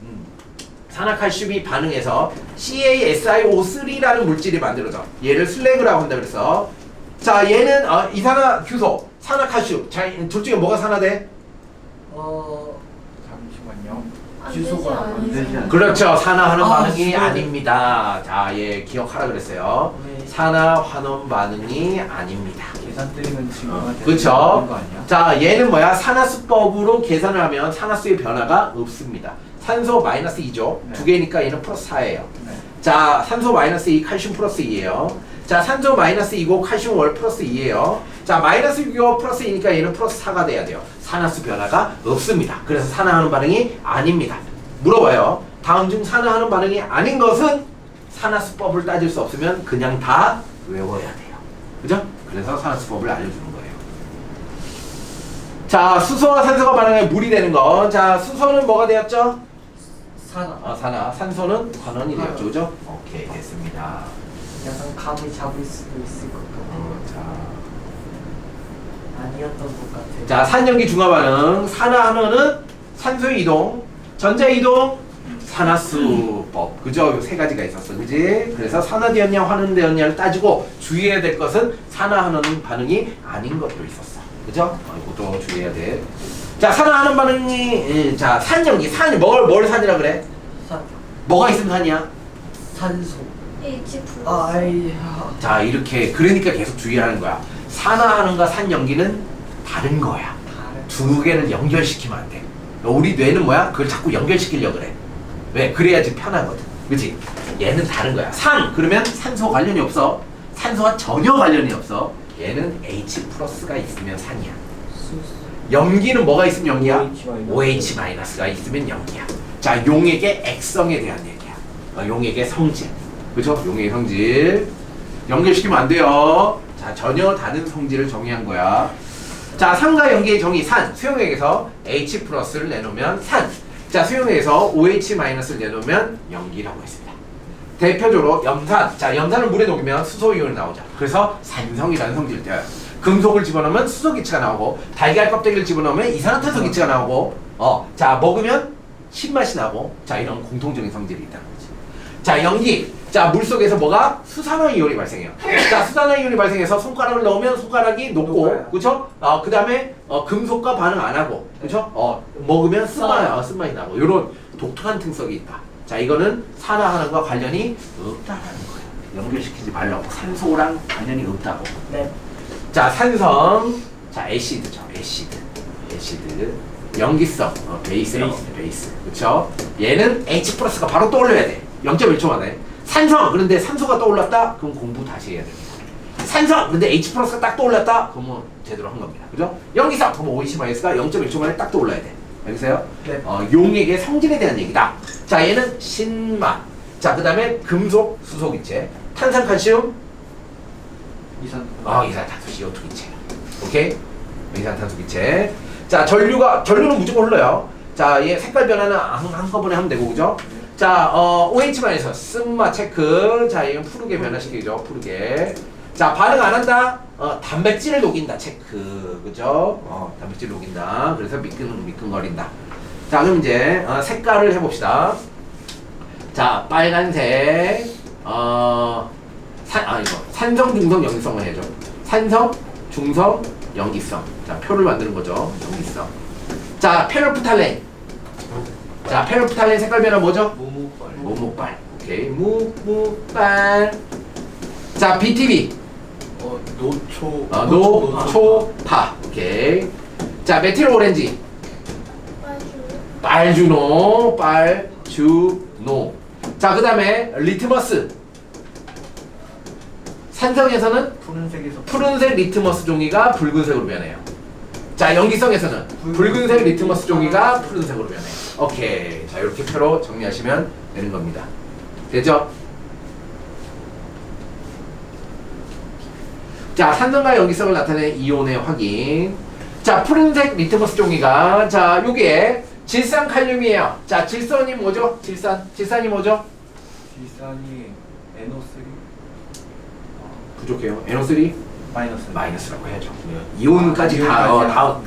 산화칼슘이 반응해서 CaSiO3라는 물질이 만들어져. 얘를 슬래그라고 한다 그래서. 자, 얘는, 이산화규소, 산화칼슘. 자, 둘 중에 뭐가 산화돼? 잠시만요. 안 주소가 안 되지, 되지 않- 그렇죠. 산화하는 아, 반응이 수고해. 아닙니다. 자, 예, 기억하라 그랬어요. 네. 산화 환원 반응이 아닙니다. 계산 때리면 증거가 되는 그렇죠. 거 아니야? 자, 얘는 뭐야? 산화수법으로 계산을 하면 산화수의 변화가 없습니다. 산소 마이너스 2죠. 네. 두 개니까 얘는 플러스 4예요. 네. 자, 산소 마이너스 2, 칼슘 플러스 2예요. 자, 산소 마이너스 2고 칼슘 월 플러스 2예요. 자, 마이너스 6이고 플러스 2니까 얘는 플러스 4가 돼야 돼요. 산화수 변화가 없습니다. 그래서 산화하는 반응이 아닙니다. 물어봐요. 다음 중 산화하는 반응이 아닌 것은 산화수법을 따질 수 없으면 그냥 다 외워야 돼요. 그죠? 그래서 산화수법을 알려주는 거예요. 자, 수소와 산소가 반응해 물이 되는 거. 자, 수소는 뭐가 되었죠? 산업. 산화. 산소는 환원이 되었죠. 그죠? 오케이, 됐습니다. 약간 감을 잡을 수도 있을 것 같아요. 아니었던 것 같아요. 자, 산염기 중화 반응. 산화하면은 산소의 이동, 전자의 이동, 산화수법. 그죠? 요 세 가지가 있었어. 그지? 그래서 산화되었냐, 환원되었냐를 따지고 주의해야 될 것은 산화하는 반응이 아닌 것도 있었어. 그죠? 이것도 주의해야 돼. 자, 산화하는 반응이, 자, 산염기. 산이 뭘 산이라 그래? 산 뭐가 있으면 산이야? 산소. H 플러스. 아이. 자, 이렇게, 그러니까 계속 주의하는 거야. 산화하는과 산염기는 다른 거야. 다른. 두 개를 연결시키면 안 돼. 우리 뇌는 뭐야? 그걸 자꾸 연결시키려고 그래. 왜? 그래야지 편하거든. 그치? 얘는 다른 거야. 산! 그러면 산소 관련이 없어. 산소와 전혀 관련이 없어. 얘는 H 플러스가 있으면 산이야. 염기는 뭐가 있으면 염기야? OH 마이너스가 있으면 염기야. 자, 용액의 액성에 대한 얘기야. 용액의 성질. 그죠? 용액의 성질. 연결시키면 안 돼요. 자, 전혀 다른 성질을 정의한 거야. 자, 산과 염기의 정의. 산. 수용액에서 H 플러스를 내놓으면 산. 자, 수용액에서 OH 마이너스를 내놓으면 염기라고 했습니다. 대표적으로 염산. 자, 염산을 물에 녹이면 수소이온이 나오죠. 그래서 산성이라는 성질을 떼어요. 금속을 집어넣으면 수소 기체가 나오고, 달걀 껍데기를 집어넣으면 이산화탄소 기체가 나오고, 자, 먹으면 신맛이 나고, 자, 이런 공통적인 성질이 있다는 거지. 자, 염기. 자, 물속에서 뭐가? 수산화이온이 발생해요. 자, 수산화이온이 발생해서 손가락을 넣으면 손가락이 녹고, 녹아요. 그쵸? 그 다음에, 금속과 반응 안 하고, 그쵸? 먹으면 쓴맛이 나고, 요런 독특한 특성이 있다. 자, 이거는 산화하는과 관련이 없다라는 거예요. 연결시키지 말라고. 산소랑 관련이 없다고. 네. 자, 산성. 자, 애시드죠. 애시드. 염기성. 베이스라고 합니다. 베이스. 그쵸? 얘는 H 플러스가 바로 떠올려야 돼. 0.1초 만에. 산성! 그런데 산소가 떠올랐다? 그럼 공부 다시 해야 됩니다. 산성! 그런데 H 플러스가 딱 떠올랐다? 그러면 제대로 한 겁니다. 그죠? 염기성! 그러면 OH 마이너스가 0.1초 만에 딱 떠올라야 돼. 알겠어요? 네. 용액의 성질에 대한 얘기다. 자, 얘는 신맛. 자, 그 다음에 금속, 수소기체. 탄산칼슘, 이산탄소 CO2 기체. 오케이? 이산탄소 기체. 자, 전류는 무조건 흘러요. 자, 얘 색깔 변화는 한꺼번에 하면 되고, 그죠? 자, OH만에서 쓴맛 체크. 자, 이건 푸르게 변화시키죠. 푸르게. 자, 반응 안 한다? 단백질을 녹인다. 체크. 그죠? 단백질 녹인다. 그래서 미끈거린다. 자, 그럼 이제, 색깔을 해봅시다. 자, 빨간색. 산성, 중성, 염기성을 해야죠. 산성, 중성, 염기성. 자, 표를 만드는 거죠. 염기성. 자, 페놀프탈렌. 자, 페놀프탈렌 색깔 변화 뭐죠? 모모빨. 오케이. 무빨. 자, BTB. 노초파. 오케이. 자, 메틸 오렌지. 빨주노. 자, 그 다음에 리트머스. 산성에서는 푸른색 리트머스 종이가 붉은색으로 변해요. 자, 염기성에서는 붉은색 리트머스 종이가 푸른색으로 변해요. 오케이. 자, 이렇게 표로 정리하시면 되는 겁니다. 되죠? 자, 산성과 연기성을 나타내는 이온의 확인. 자, 푸른색 리트머스 종이가, 자, 요게 질산칼륨이에요. 자, 질산이 뭐죠? 질산이 뭐죠? 질산이 NO3 부족해요. NO3 마이너스. 마이너스라고 해야죠. 이온까지 다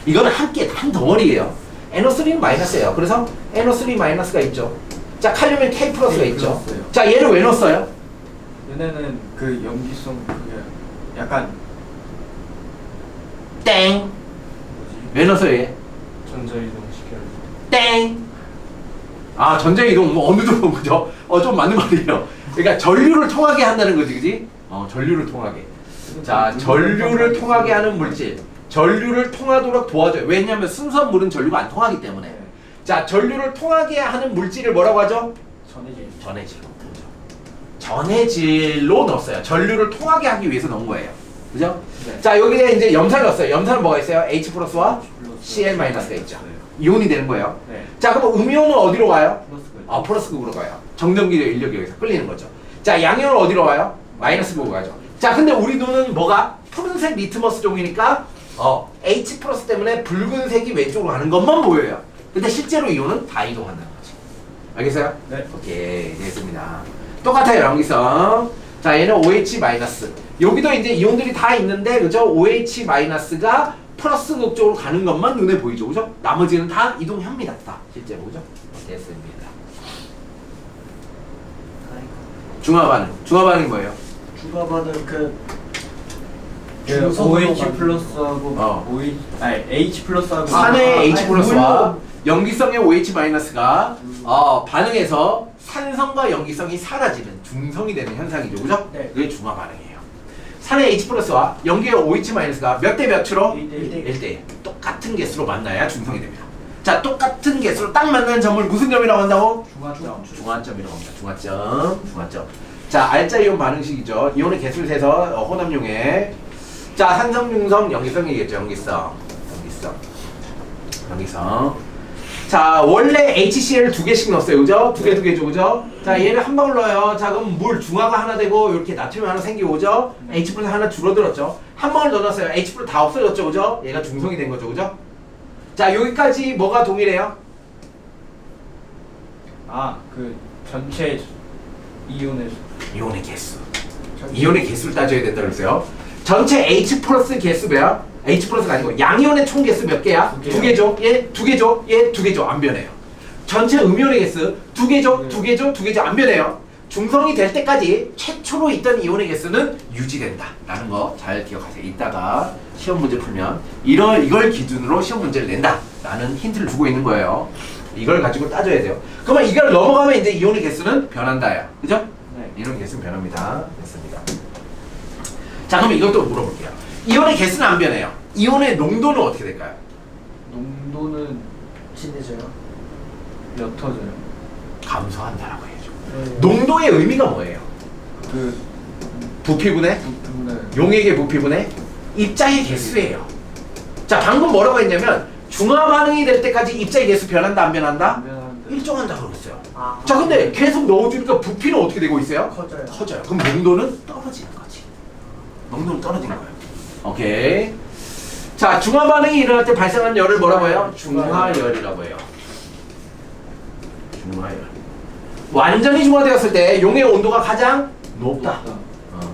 이거는 한 덩어리예요. NO3는 마이너스예요. 그래서 NO3 마이너스가 있죠. 자, 칼륨은 K 플러스가 있죠. 플러스예요. 자, 얘를 왜 넣었어요? 얘네는 그 염기성 그게 약간 땡. 뭐지? 왜 넣었어요, 얘? 전자이동 시켜야 땡. 아, 전자이동 뭐 어느 정도 그죠? 좀 맞는 말이에요. 그러니까 전류를 통하게 한다는 거지, 그지? 전류를 통하게. 자, 전류를 통하게 하는 물질. 전류를 통하도록 도와줘요. 왜냐하면 순수한 물은 전류가 안 통하기 때문에. 네. 자, 전류를 통하게 하는 물질을 뭐라고 하죠? 전해질. 전해질로. 그죠? 전해질로 넣었어요. 전류를 통하게 하기 위해서 넣은 거예요. 그죠? 네. 자, 여기에 이제 염산을 넣었어요. 염산은 뭐가 있어요? H 플러스와 Cl 마이너스가 있죠. 이온이 되는 거예요. 네. 자, 그럼 음이온은 어디로 가요? 플러스가 플러스극으로 가요. 정전기의 인력이 여기서 끌리는 거죠. 자, 양이온은 어디로 가요? 마이너스극으로 가죠. 자, 근데 우리 눈은 뭐가? 푸른색 리트머스 종이니까 H 플러스 때문에 붉은색이 왼쪽으로 가는 것만 보여요. 근데 실제로 이온은 다 이동한다는 거지. 알겠어요? 네. 오케이, 됐습니다. 똑같아요, 양기성. 자, 얘는 OH 마이너스. 여기도 이제 이온들이 다 있는데, 그죠? OH 마이너스가 플러스 극 쪽으로 가는 것만 눈에 보이죠, 그죠? 나머지는 다 이동합니다, 다 실제로, 그죠? 됐습니다. 중화 반응. 중화 반응이 뭐예요? 주가받은 그 OH 플러스하고 OH 아니 H 플러스하고 산의 H 플러스와 물로. 염기성의 OH 마이너스가 반응해서 산성과 염기성이 사라지는 중성이 되는 현상이죠, 그죠? 네. 그게 중화 반응이에요. 산의 H 플러스와 염기의 OH 마이너스가 몇 대 몇으로? 1대1. 1대1. 똑같은 개수로 만나야 중성이 됩니다. 자, 똑같은 개수로 딱 만나는 점을 무슨 점이라고 한다고? 중화점. 중화점이라고 합니다. 중화점. 자, 알자 이온 반응식이죠. 이온의 개수를 세서 혼합용에. 자, 산성, 중성, 염기성이겠죠. 염기성. 자, 원래 HCl 두 개씩 넣었어요, 그죠? 두 개죠, 그죠? 자, 얘를 한 방울 넣어요. 자, 그럼 물 중화가 하나 되고 이렇게 나트륨 하나 생기고, 그죠? H 플러스 하나 줄어들었죠. 한 방울 넣어놨어요. H 플러스 다 없어졌죠, 그죠? 얘가 중성이 된 거죠, 그죠? 자, 여기까지 뭐가 동일해요? 그 전체 이온의 이온의 개수. 이온의 개수를 따져야 된다 그랬어요. 전체 H 플러스 개수야. H 플러스가 아니고 양이온의 총 개수 몇 개야? 두 개요. 두 개죠. 얘 두 개죠. 얘 두 개죠. 안 변해요. 전체 음이온의 개수 두 개죠. 두 개죠. 안 변해요. 중성이 될 때까지 최초로 있던 이온의 개수는 유지된다. 라는 거 잘 기억하세요. 이따가 시험 문제 풀면 이걸 기준으로 시험 문제를 낸다. 라는 힌트를 주고 있는 거예요. 이걸 가지고 따져야 돼요. 그러면 이걸 넘어가면 이제 이온의 개수는 변한다요. 그죠? 네. 이온의 개수는 변합니다. 됐습니다. 자, 그럼 이것도 물어볼게요. 이온의 개수는 안 변해요. 이온의 농도는 어떻게 될까요? 농도는 진해져요. 옅어져요. 감소한다라고 해야죠. 네. 농도의 의미가 뭐예요? 그 부피분의? 부분을 용액의 부피분의 입자의 개수예요. 자, 방금 뭐라고 했냐면 중화 반응이 될 때까지 입자의 개수 변한다 안 변한다? 변하는데 일정한다고 그랬어요. 아, 자, 근데 계속 넣어주니까 부피는 어떻게 되고 있어요? 커져요. 커져요. 그럼 농도는 떨어지는 거지. 농도는 떨어지는 거예요. 오케이. 자, 중화 반응이 일어날 때 발생하는 열을 뭐라고 해요? 중화열이라고 해요. 중화열. 완전히 중화되었을 때 용의 온도가 가장 높다.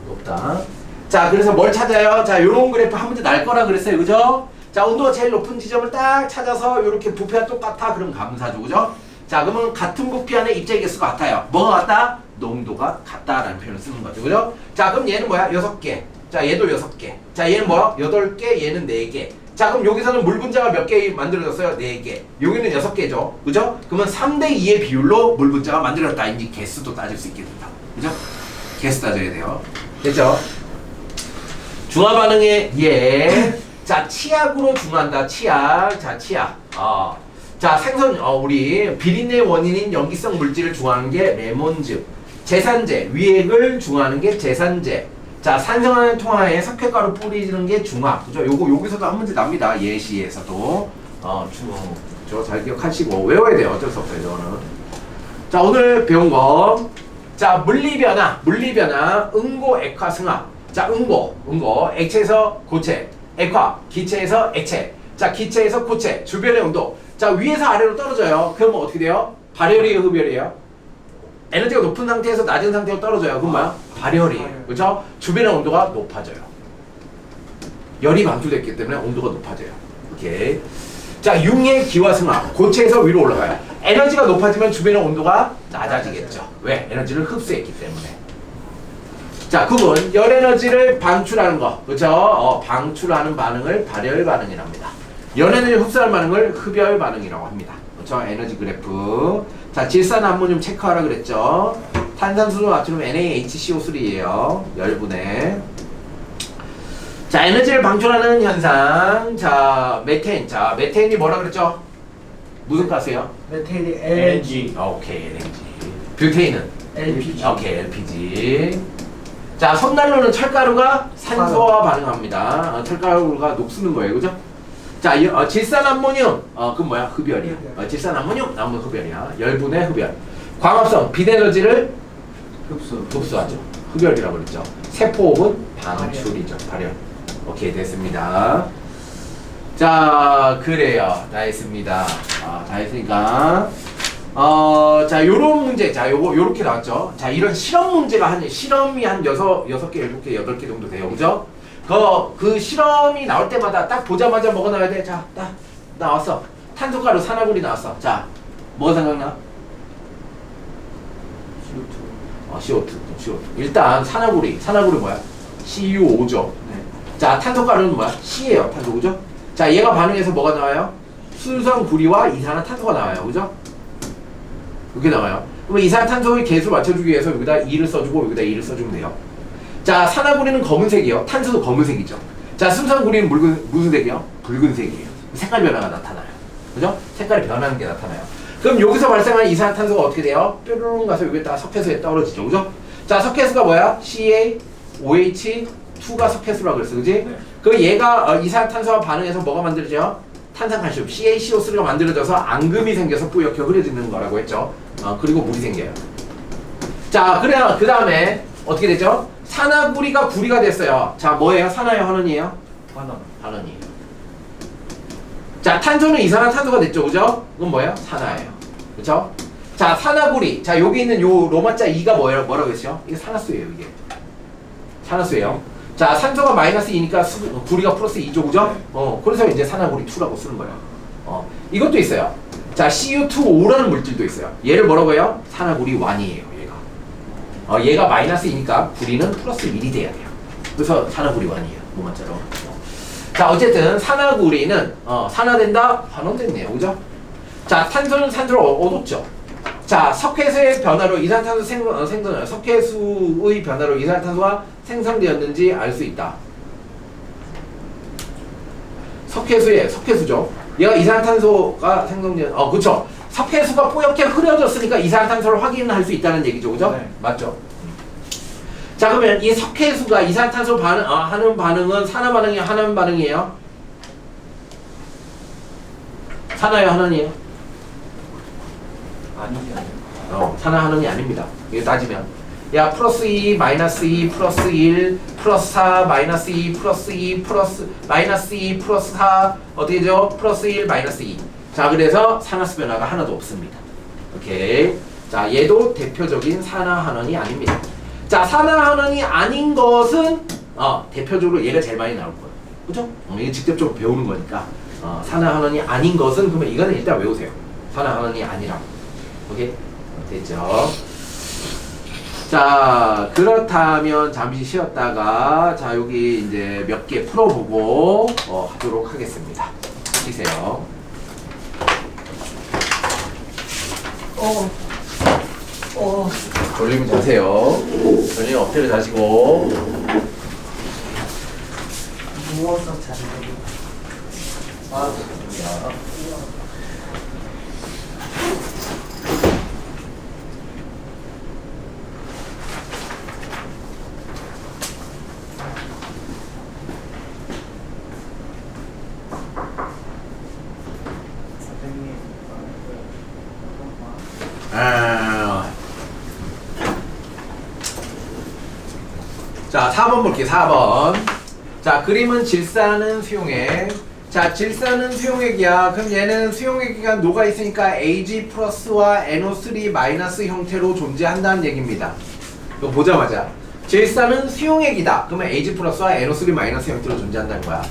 높다. 자, 그래서 뭘 찾아요? 자, 요런 그래프 한 문제 날 거라 그랬어요. 그죠? 자, 온도가 제일 높은 지점을 딱 찾아서 요렇게 부피가 똑같아. 그럼 감사죠. 그죠? 자, 그러면 같은 부피 안에 입자의 개수가 같아요. 뭐가 같다? 농도가 같다라는 표현을 쓰는 거죠. 그죠? 자, 그럼 얘는 뭐야? 6개. 자, 얘도 6개. 자, 얘는 뭐야? 8개, 얘는 4개. 자, 그럼 여기서는 물 분자가 몇 개 만들어졌어요? 4개. 여기는 6개죠. 그죠? 그러면 3대 2의 비율로 물 분자가 만들어졌다. 이제 개수도 따질 수 있게 된다. 그죠? 개수 따져야 돼요. 됐죠? 중화 반응의 예. 자, 치약으로 중화한다. 치약. 자, 치약. 자, 생선 우리 비린내 원인인 염기성 물질을 중화하는 게 레몬즙. 제산제, 위액을 중화하는 게 제산제. 자, 산성하는 통화에 석회가루 뿌리는 게 중화. 그죠? 요거 여기서도 한 문제 납니다. 예시에서도 그렇죠? 잘 기억하시고 외워야 돼요. 어쩔 수 없어요. 저는. 자, 오늘 배운 거. 자, 물리변화, 응고, 액화, 승화. 자, 응고, 액체에서 고체, 액화, 기체에서 액체. 자, 기체에서 고체, 주변의 온도. 자, 위에서 아래로 떨어져요. 그러면 어떻게 돼요? 발열이에요, 흡열이에요? 에너지가 높은 상태에서 낮은 상태로 떨어져요. 그럼 뭐야? 발열이에요. 그렇죠? 주변의 온도가 높아져요. 열이 방출됐기 때문에 온도가 높아져요. 오케이. 자, 융의 기화 승화. 고체에서 위로 올라가요. 에너지가 높아지면 주변의 온도가 낮아지겠죠. 왜? 에너지를 흡수했기 때문에. 자, 9번. 열 에너지를 방출하는 거. 그렇죠? 방출하는 반응을 발열 반응이랍니다. 열 에너지를 흡수하는 반응을 흡열 반응이라고 합니다. 그렇죠? 에너지 그래프. 자, 질산암모늄 체크하라 그랬죠? 탄산수소 나트륨 NaHCO3예요. 열분해. 자, 에너지를 방출하는 현상. 자, 메테인. 자, 메테인이 뭐라 그랬죠? 무슨 가스예요? 메테리 LNG. 오케이, LNG. 뷰테인은? LPG. 오케이, LPG. 자, 손난로는 철가루가 산소와 반응합니다. 철가루가 녹쓰는 거예요, 그죠? 자, 질산암모늄. 그건 뭐야? 흡열이야. 질산암모늄 나오면 흡열이야. 열분의 흡열. 광합성, 빛에너지를 흡수하죠. 흡열이라고 그랬죠. 세포호흡은 방출이죠. 발열. 오케이, 됐습니다. 자, 그래요. 다 했습니다. 다 했으니까. 자, 요런 문제. 자, 요렇게 나왔죠. 자, 이런 실험 문제가 실험이 한 6개, 7개, 8개 정도 돼요. 그죠? 그 실험이 나올 때마다 딱 보자마자 뭐가 나와야 돼? 자, 딱 나왔어. 탄소가루, 산화물이 나왔어. 자, 뭐가 생각나? CO2. 일단 산화물이 뭐야? CuO5죠. 네. 자, 탄소가루는 뭐야? C예요. 탄소, 그죠? 자, 얘가 반응해서 뭐가 나와요? 수성구리와 이산화탄소가 나와요. 그죠? 이렇게 나와요. 그러면 이산화탄소의 개수를 맞춰주기 위해서 여기다 2를 써주고 여기다 2를 써주면 돼요. 자, 산화구리는 검은색이요. 탄소도 검은색이죠. 자, 수성구리는 무슨 색이요? 붉은색이에요. 색깔 변화가 나타나요. 그죠? 색깔이 변하는 게 나타나요. 그럼 여기서 발생하는 이산화탄소가 어떻게 돼요? 뾰로롱 가서 여기다가 석회수에 떨어지죠. 그죠? 자, 석회수가 뭐야? CaOH2가 석회수라고 그랬어. 그지? 네. 그 얘가 이산화탄소와 반응해서 뭐가 만들어져요? 탄산칼슘 CaCO3가 만들어져서 앙금이 생겨서 뿌옇게 흐려지는 거라고 했죠. 그리고 물이 생겨요. 자, 그래야 그 다음에 어떻게 되죠? 산화구리가 구리가 됐어요. 자, 뭐예요? 산화예요? 환원이에요? 환원이에요. 자, 탄소는 이산화탄소가 됐죠. 그죠? 이건 뭐예요? 산화예요. 그쵸? 자, 산화구리. 자, 여기 있는 요 로마자 2가 뭐라고 했어요? 이게 산화수예요. 이게 산화수예요. 자, 산소가 마이너스 2니까 구리가 플러스 2죠. 그죠? 그래서 이제 산화구리 2라고 쓰는 거예요. 이것도 있어요. 자, Cu2O라는 물질도 있어요. 얘를 뭐라고 해요? 산화구리 1이에요. 얘가 마이너스 2니까 구리는 플러스 1이 돼야 돼요. 그래서 산화구리 1이에요. 로마자로. 자, 어쨌든 산화구리는 산화된다, 환원됐네요. 그죠? 자, 탄소는 산소를 얻었죠. 자, 석회수의 변화로 이산탄소 석회수의 변화로 이산탄소가 생성되었는지 알 수 있다. 석회수죠. 얘가 이산탄소가 생성되었, 그쵸. 석회수가 뿌옇게 흐려졌으니까 이산탄소를 확인할 수 있다는 얘기죠. 그죠? 네. 맞죠? 자, 그러면 이 석회수가 이산탄소 하는 반응은 산화 반응이에요? 환원 반응이에요? 산화예요? 환원이에요? 아니요. 산화 환원이 아닙니다. 이거 따지면. 야, 플러스 2, 마이너스 2, 플러스 1, 플러스 4, 마이너스 2, 플러스 2, 마이너스 2, 플러스 4, 어떻게 되죠? 플러스 1, 마이너스 2. 자, 그래서 산화수 변화가 하나도 없습니다. 오케이. 자, 얘도 대표적인 산화환원이 아닙니다. 자, 산화환원이 아닌 것은 대표적으로 얘가 제일 많이 나올 거예요. 그죠? 이게 직접적으로 배우는 거니까. 산화환원이 아닌 것은 그러면 이거는 일단 외우세요. 산화환원이 아니라고. 오케이? 됐죠? 자, 그렇다면 잠시 쉬었다가 자, 여기 이제 몇 개 풀어보고 하도록 하겠습니다. 쉬세요. 돌리면 자세요. 돌리면 엎드려 자시고. 누워서 자는 거. 선생님. 자, 4번 볼게요. 4번. 자, 그림은 질산은 수용액. 자, 질산은 수용액이야. 그럼 얘는 수용액이 녹아 있으니까 Ag 플러스와 NO3 마이너스 형태로 존재한다는 얘기입니다. 이거 보자마자 질산은 수용액이다. 그러면 Ag 플러스와 NO3 마이너스 형태로 존재한다는 거야.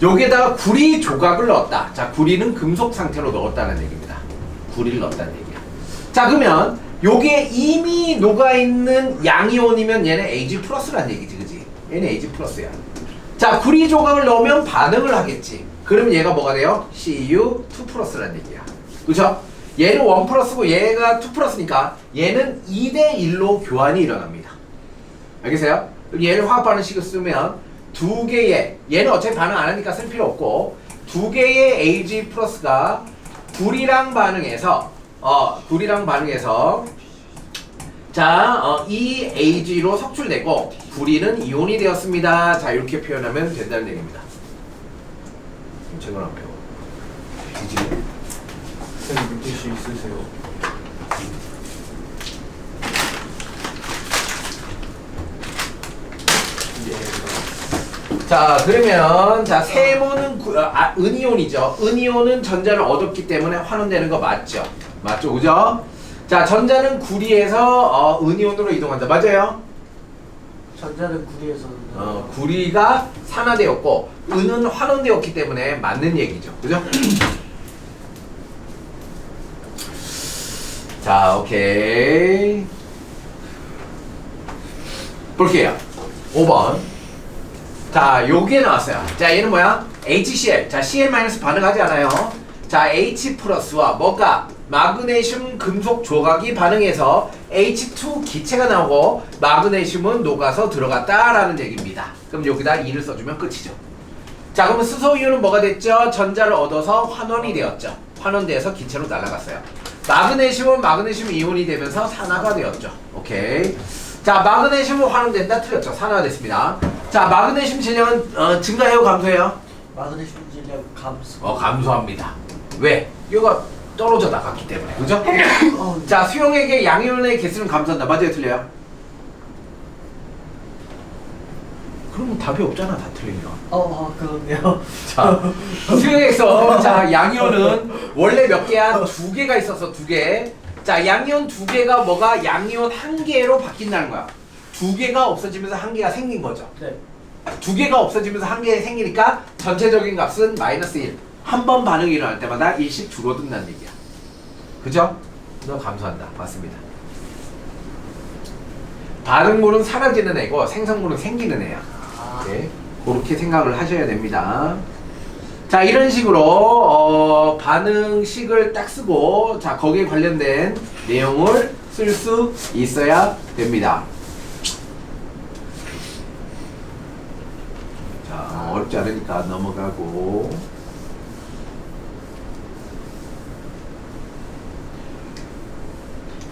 여기에다가 구리 조각을 넣었다. 자, 구리는 금속 상태로 넣었다는 얘기입니다. 구리를 넣었다는 얘기야. 자, 그러면 요게 이미 녹아있는 양이온이면 얘는 Ag 플러스란 얘기지, 그지? 얘는 Ag 플러스야. 자, 구리 조각을 넣으면 반응을 하겠지. 그러면 얘가 뭐가 돼요? Cu2 플러스란 얘기야. 그죠? 얘는 1 플러스고 얘가 2 플러스니까 얘는 2대 1로 교환이 일어납니다. 알겠어요? 그럼 얘를 화학 반응식을 쓰면 두 개의, 얘는 어차피 반응 안 하니까 쓸 필요 없고, 두 개의 Ag 플러스가 구리랑 반응해서 자, 이 Ag로 석출되고 구리는 이온이 되었습니다. 자, 이렇게 표현하면 된다는 얘기입니다. 제가 안 배워. 뒤지네. 선생님 물티슈 있으세요? 자, 그러면 자, 세모는 은이온이죠. 은이온은 전자를 얻었기 때문에 환원되는 거 맞죠? 맞죠, 그죠? 자, 전자는 구리에서 은이온으로 이동한다. 맞아요? 전자는 구리에서 구리가 산화되었고 은은 환원되었기 때문에 맞는 얘기죠. 그죠? 자, 오케이. 볼게요. 5번. 자, 요게 나왔어요. 자, 얘는 뭐야? HCl. 자, Cl- 반응하지 않아요. 자, H 플러스와 뭐가? 마그네슘 금속 조각이 반응해서 H2 기체가 나오고 마그네슘은 녹아서 들어갔다라는 얘기입니다. 그럼 여기다 2를 써주면 끝이죠. 자, 그러면 수소이온은 뭐가 됐죠? 전자를 얻어서 환원이 되었죠. 환원돼서 기체로 날아갔어요. 마그네슘은 마그네슘 이온이 되면서 산화가 되었죠. 오케이. 자, 마그네슘은 환원된다. 틀렸죠. 산화됐습니다. 자, 마그네슘 질량은 증가해요, 감소해요? 마그네슘 질량 감소. 감소합니다. 왜? 이거가 떨어져 나갔기 때문에. 그죠? 자, 수용액의 양이온의 개수는 감소한다. 맞아요, 틀려요? 그러면 답이 없잖아, 다 틀리면. 그런데요. 자, 수용액에서 자, 양이온은 원래 몇 개야? 2개가 있어서 2개. 자, 양이온 2개가 뭐가? 양이온 1개로 바뀐다는 거야. 2개가 없어지면서 1개가 생긴 거죠. 네. 2개가 없어지면서 1개 생기니까 전체적인 값은 마이너스 1. 한 번 반응이 일어날 때마다 1씩 줄어든다는 얘기야. 그죠? 너 감소한다. 맞습니다. 반응물은 사라지는 애고 생성물은 생기는 애야. 네. 그렇게 생각을 하셔야 됩니다. 자, 이런 식으로 반응식을 딱 쓰고 자, 거기에 관련된 내용을 쓸 수 있어야 됩니다. 자, 어렵지 않으니까 넘어가고.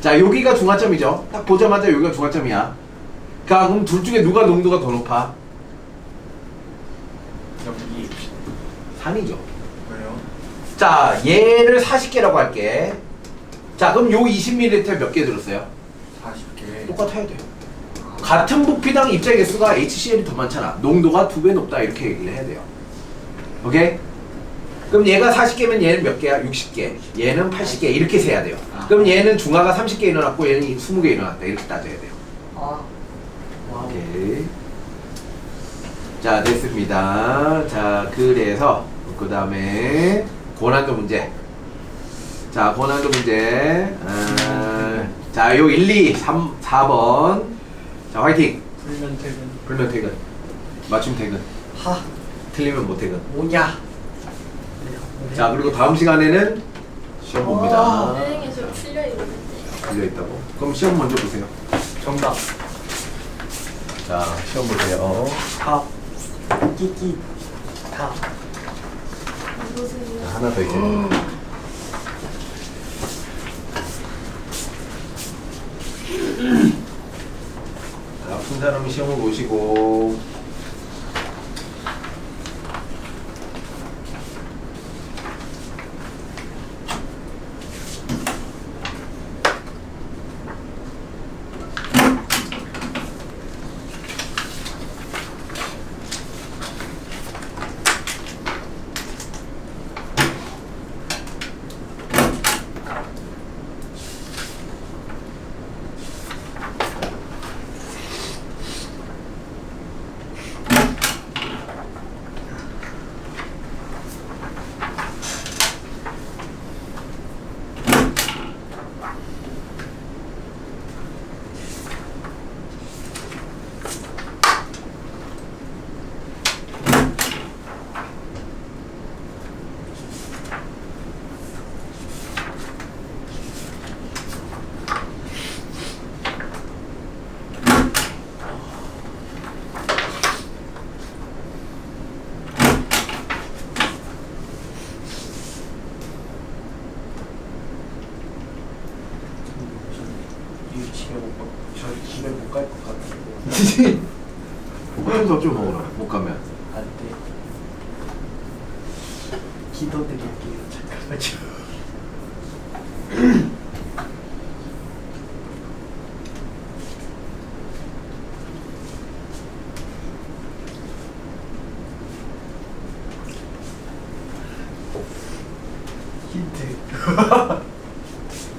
자, 여기가 중화점이죠. 딱 보자마자 여기가 중화점이야. 자, 그럼 둘 중에 누가 농도가 더 높아? 여기 산이죠. 왜요? 자, 얘를 40개라고 할게. 자, 그럼 요 20ml 몇 개 들었어요? 40개. 똑같아야 돼요. 같은 부피당 입자 개수가 HCl이 더 많잖아. 농도가 2배 높다 이렇게 얘기를 해야 돼요. 오케이? 그럼 얘가 40개면 얘는 몇 개야? 60개. 얘는 80개 이렇게 세야 돼요. 그럼 얘는 중화가 30개 일어났고 얘는 20개 일어났다 이렇게 따져야 돼요. 와우. 오케이. 자, 됐습니다. 자, 그래서 그 다음에 고난도 문제. 자, 고난도 문제. 자, 요 1, 2, 3, 4번. 자, 화이팅. 불면 퇴근. 불면 퇴근. 맞춤 퇴근. 틀리면 못 퇴근. 뭐냐? 자, 그리고 다음 시간에는 시험 봅니다. 은행에서 틀려 이러는데. 걸려 있다고. 그럼 시험 먼저 보세요. 정답. 자, 시험 보세요. 다. 끼끼. 다. 무슨 자, 하나 더 있어요. 자, 아픈 사람이 시험을 보시고. 소주 먹으러 못 가면. 안 돼. 기도드릴게요. 잠깐만요. 힌트.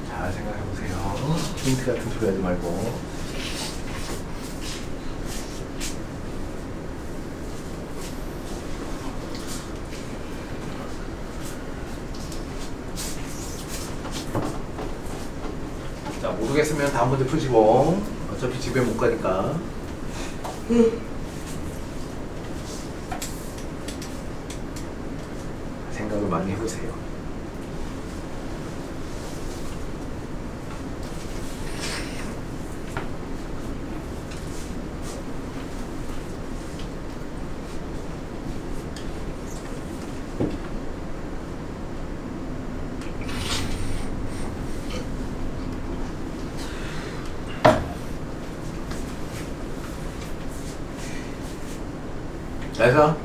잘 생각해보세요. 힌트 같은 소리 하지 말고. 자, 모르겠으면 다음 문제 푸시고. 어차피 집에 못 가니까. 생각을 많이 해보세요. 그래서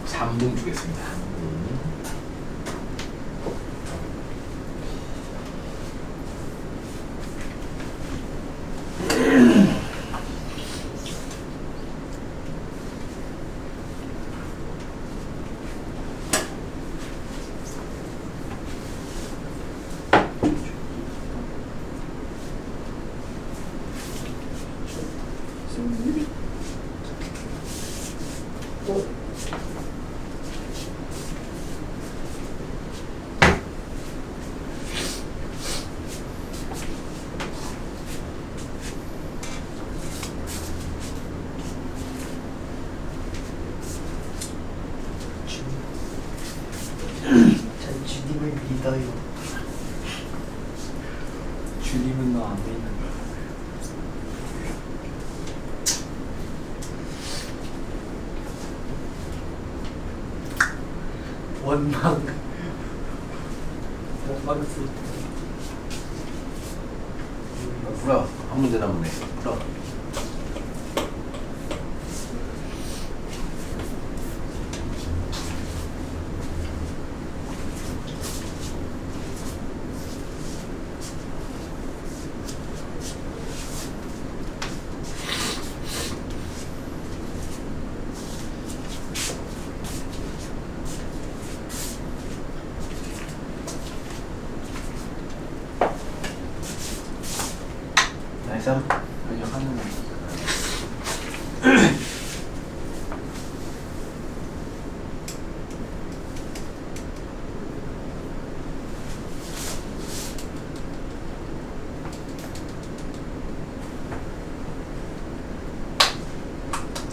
삼분 주겠습니다. 3분. 전 주님을 믿어요. 주님은 너 안 믿는 거야. 원망. 원망 쓸 때. 풀어. 한 문제 남았네. 풀어. 나이스. 아니요, 하는 거.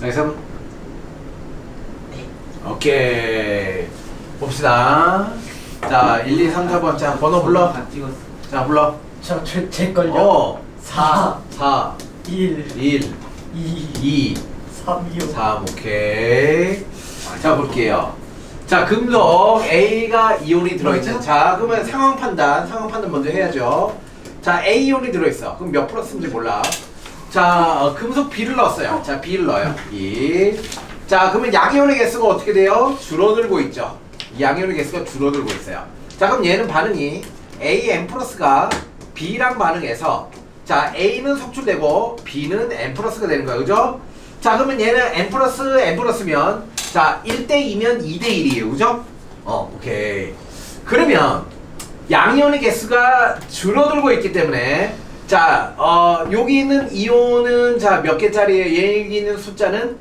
나이스. 오케이. 봅시다. 자, 1, 2, 3, 4번. 자, 번호 불러. 다 찍었어. 자, 불러. 제 걸요. 5, 4, 4, 1, 1, 2, 2, 3, 2, 3. 오케이. 자, 볼게요. 자, 금속 A가 이온이 들어있는. 자, 그러면 상황 판단 먼저 해야죠. 자, A이온이 들어있어. 그럼 몇 플러스인지 몰라. 자, 금속 B를 넣었어요. 자, B를 넣어요. B. 자, 그러면 양이온의 개수가 어떻게 돼요? 줄어들고 있죠. 이 양이온의 개수가 줄어들고 있어요. 자, 그럼 얘는 반응이 A n 플러스가 B랑 반응해서 자, A는 속출되고 B는 n 플러스가 되는 거야. 그죠? 자, 그러면 얘는 n 플러스면 자, 1대2면 2대1이에요. 그죠? 오케이. 그러면 양이온의 개수가 줄어들고 있기 때문에 자, 여기 있는 이온은 자, 몇 개짜리예요? 여기 있는 숫자는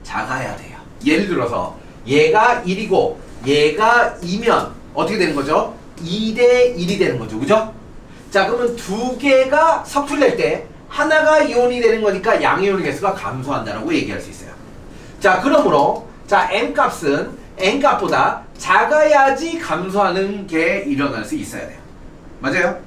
작아야 돼요. 예를 들어서 얘가 1이고 얘가 2면 어떻게 되는 거죠? 2대1이 되는 거죠. 그죠? 자, 그러면 두 개가 섞일될 때 하나가 이온이 되는 거니까 양이온의 개수가 감소한다라고 얘기할 수 있어요. 자, 그러므로 자, m 값은 n 값보다 작아야지 감소하는 게 일어날 수 있어야 돼요. 맞아요?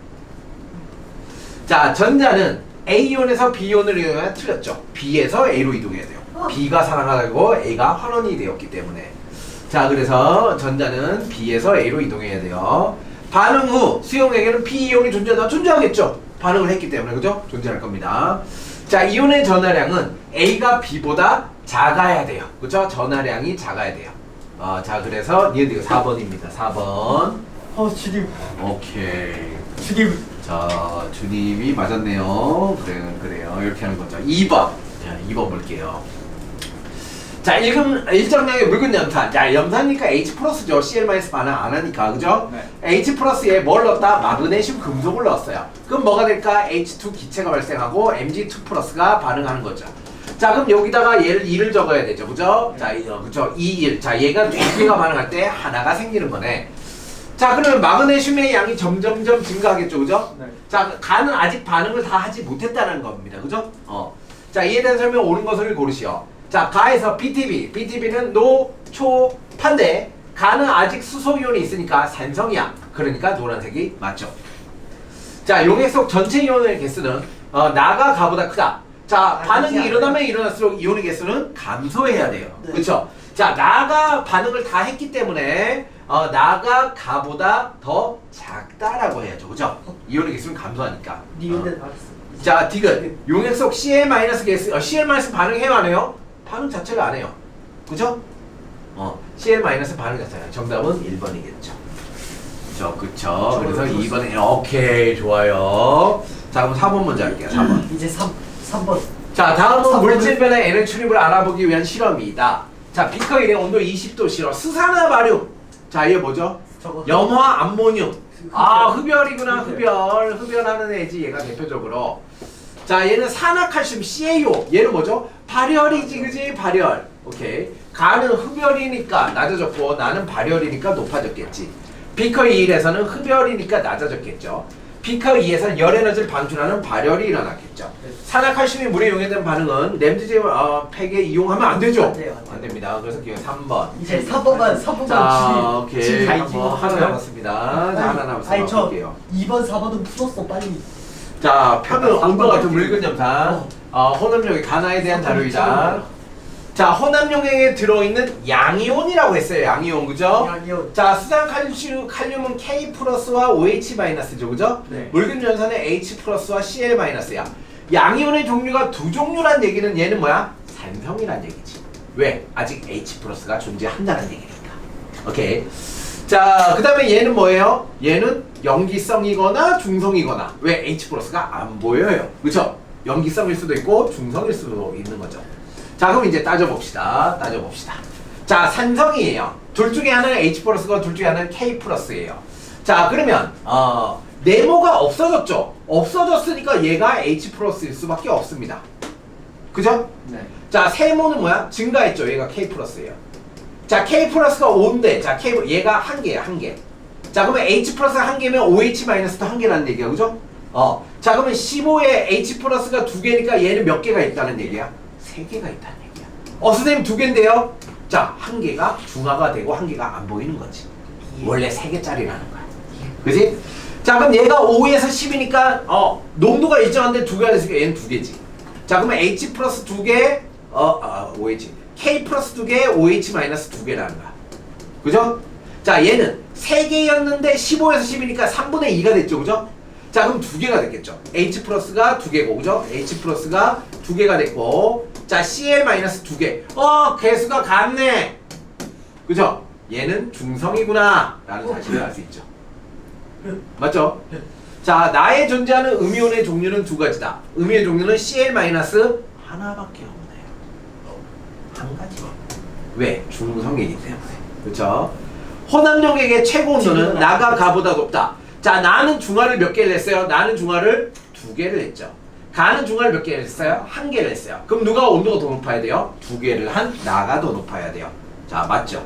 자, 전자는 A이온에서 B이온으로 이동하면 틀렸죠. B에서 A로 이동해야 돼요. B가 살아나고 A가 환원이 되었기 때문에. 자, 그래서 전자는 B에서 A로 이동해야 돼요. 반응 후 수용에게는 P이온이 존재하다. 존재하겠죠. 반응을 했기 때문에. 그죠? 존재할 겁니다. 자, 이온의 전하량은 A가 B보다 작아야 돼요. 그죠? 전하량이 작아야 돼요. 자, 그래서 니은디가 4번입니다. 4번. 주님. 오케이. 주님. 자, 주님이 맞았네요. 그래요. 이렇게 하는 거죠. 2번. 자, 2번 볼게요. 자, 일정량의 묽은 염산. 자, 염산이니까 H 플러스죠. Cl 마이너스 반응 안 하니까. 그죠? 네. H 플러스에 뭘 넣었다? 마그네슘 금속을 넣었어요. 그럼 뭐가 될까? H2 기체가 발생하고 Mg2 플러스가 반응하는 거죠. 자, 그럼 여기다가 얘를 2를 적어야 되죠. 그죠? 자, 그죠? 2, 1. 자, 얘가 두 개가 반응할 때 하나가 생기는 거네. 자, 그러면 마그네슘의 양이 점점점 증가하겠죠. 그죠? 네. 자, 가는 아직 반응을 다 하지 못했다는 겁니다. 그죠? 자, 이에 대한 설명 옳은 것을 고르시오. 자, 가에서 BTB. BTB는 노초판데 가는 아직 수소이온이 있으니까 산성이야. 그러니까 노란색이 맞죠. 자, 용액 속 전체 이온의 개수는 나가 가보다 크다. 자, 반응이 일어나면 일어날수록 이온의 개수는 감소해야 돼요. 네. 그렇죠? 자, 나가 반응을 다 했기 때문에 나가 가보다 더 작다라고 해야죠. 그죠? 이온의 개수는 감소하니까. 니은데 나왔어. 자, 디귿. 용액 속 Cl- 개수, Cl- 반응해요, 안 해요? 반응 자체가 안 해요. 그죠? Cl- 반응 자체가. 정답은 1번이겠죠. 그쵸. 그래서 2번에, 오케이, 좋아요. 자, 그럼 4번 먼저 할게요. 4번. 이제 3번. 자, 다음은 4번은 물질 변화의 N의 출입을 알아보기 위한 실험이다. 자, 비커 1의 온도 20도 실험. 스산화 바륨. 자, 이게 뭐죠? 저거 염화 암모늄. 아, 흡열이구나. 흡열. 흡열하는 애지, 얘가 대표적으로. 자, 얘는 산화칼슘 CaO. 얘는 뭐죠? 발열이지, 그지? 발열. 오케이. 가는 흡열이니까 낮아졌고 나는 발열이니까 높아졌겠지. 비커 1에서는 흡열이니까 낮아졌겠죠. 비커 2에서는 열 에너지를 방출하는 발열이 일어났겠죠. 산화칼슘이 물에 용해된 반응은 램드제 팩에 이용하면 안 되죠? 안 돼요, 안 돼요. 안 됩니다. 그래서 기억 3번. 이제 3번만 자, 오케이. 지금 다 하나 남았습니다. 자, 하나 남았습니다. 아니 저 볼게요. 2번 4번은 풀었어 빨리. 자, 편은 아, 온도가 좀 삼번 묽은 염산. 혼합용액 가나에 대한 삼번 자료이다. 찍어볼게요. 자, 혼합용액에 들어있는 양이온이라고 했어요. 양이온, 그죠? 양이온. 자, 수산 칼륨은 K 플러스와 OH 마이너스죠, 그죠? 네. 묽은 염산은 H 플러스와 Cl 마이너스야. 양이온의 종류가 두 종류란 얘기는 얘는 뭐야? 산성이란 얘기지. 왜? 아직 H 플러스가 존재한다는 얘기니까. 오케이. 자, 그 다음에 얘는 뭐예요? 얘는 염기성이거나 중성이거나. 왜? H 플러스가 안 보여요. 그쵸? 염기성일 수도 있고 중성일 수도 있는 거죠. 자, 그럼 이제 따져봅시다. 자, 산성이에요. 둘 중에 하나는 H 플러스고 둘 중에 하나는 K 플러스예요. 자, 그러면 네모가 없어졌죠? 없어졌으니까 얘가 H 플러스일 수밖에 없습니다. 그죠? 네. 자, 세모는 뭐야? 증가했죠. 얘가 K 플러스예요. 자, K 플러스가 5인데, 자, 얘가 한 개야, 한 개. 자, 그러면 H 플러스가 한 개면 OH 마이너스도 한 개라는 얘기야, 그죠? 자, 그러면 15에 H 플러스가 두 개니까 얘는 몇 개가 있다는 얘기야? 세 개가 있다는 얘기야. 선생님 두 개인데요? 자, 한 개가 중화가 되고 한 개가 안 보이는 거지. 원래 세 개짜리라는 거야. 그지? 자, 그럼 얘가 5에서 10이니까, 농도가 일정한데 두 개가 됐으니까 얘는 두 개지. 자, 그러면 H 플러스 두 개, OH. K 플러스 두 개, OH 마이너스 두 개라는 거야. 그죠? 자, 얘는 3개였는데 15에서 10이니까 3분의 2가 됐죠. 그죠? 자, 그럼 두 개가 됐겠죠. H 플러스가 두 개고, 그죠? H 플러스가 두 개가 됐고, 자, Cl 마이너스 두 개. 개수가 같네. 그죠? 얘는 중성이구나. 라는 사실을 알 수 있죠. 맞죠? 자, 나의 존재하는 음이온의 종류는 두 가지다. 음이온의 종류는 Cl- 하나밖에 없네요. 한 가지. 왜? 중성이기 때문에. 그렇죠? 혼합용액의 최고 온도는 나가 가보다 높다. 자, 나는 중화를 몇 개를 했어요? 나는 중화를 2개를 했죠. 가는 중화를 몇 개를 했어요? 1개를 했어요. 그럼 누가 온도가 더 높아야 돼요? 2개를 한 나가 더 높아야 돼요. 자, 맞죠?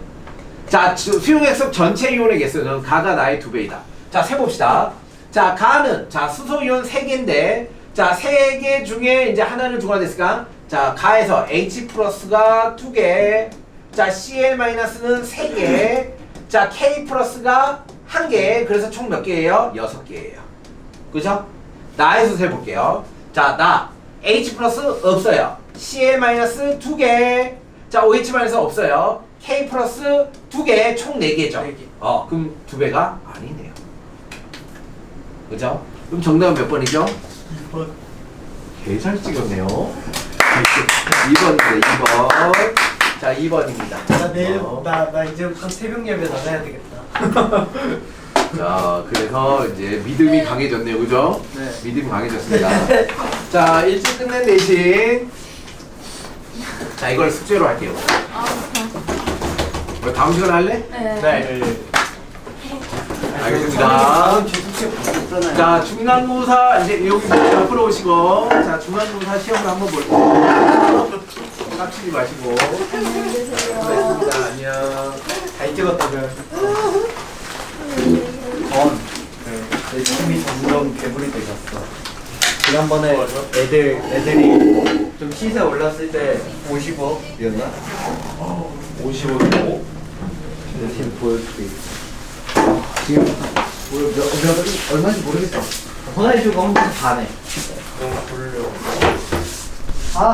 자, 수용액 전체 이온의 개수는 가가 나의 2배이다. 자, 세봅시다. 자, 가는 자 수소이온 3개인데 자 3개 중에 이제 하나는 중화됐으니까 자 가에서 H 플러스가 2개, 자 Cl-는 3개, 자 K 플러스가 1개. 그래서 총 몇 개예요? 6개예요. 그죠? 나에서 세볼게요. 자, 나 H 플러스 없어요. Cl- 2개. 자, OH- 없어요. K 플러스 2개, 총 4개죠. 4개. 그럼 2배가 아니네요. 그죠? 그럼 정답은 몇 번이죠? 2번. 개 잘 찍었네요. 2번입니다. 2번. 자, 2번입니다. 나 내일 나 이제부터 새벽 예배 나가야 되겠다. 자, 그래서 이제 믿음이 강해졌네요. 그죠? 네. 믿음이 강해졌습니다. 자, 일찍 끝낸 대신 자, 이걸 숙제로 할게요. 뭐 다음 시간 할래? 네. 네. 알겠습니다. 다음 주 숙제 받았잖아요. 자, 중간고사 이제 여기 옆으로 오시고 자, 중간고사 시험을 한번 볼게요. 깝치지 마시고. 안녕히 계세요. 알겠습니다. 안녕. 잘 찍었다고요. 내 팀이 점점 괴물이 되셨어. 지난번에 애들이 좀 시세 올랐을 때 50억이었나? 55도. 내 팀 보여줄게. 지금 얼마인지 모르겠어. 보내주고 엄청 반해. 너무 졸려.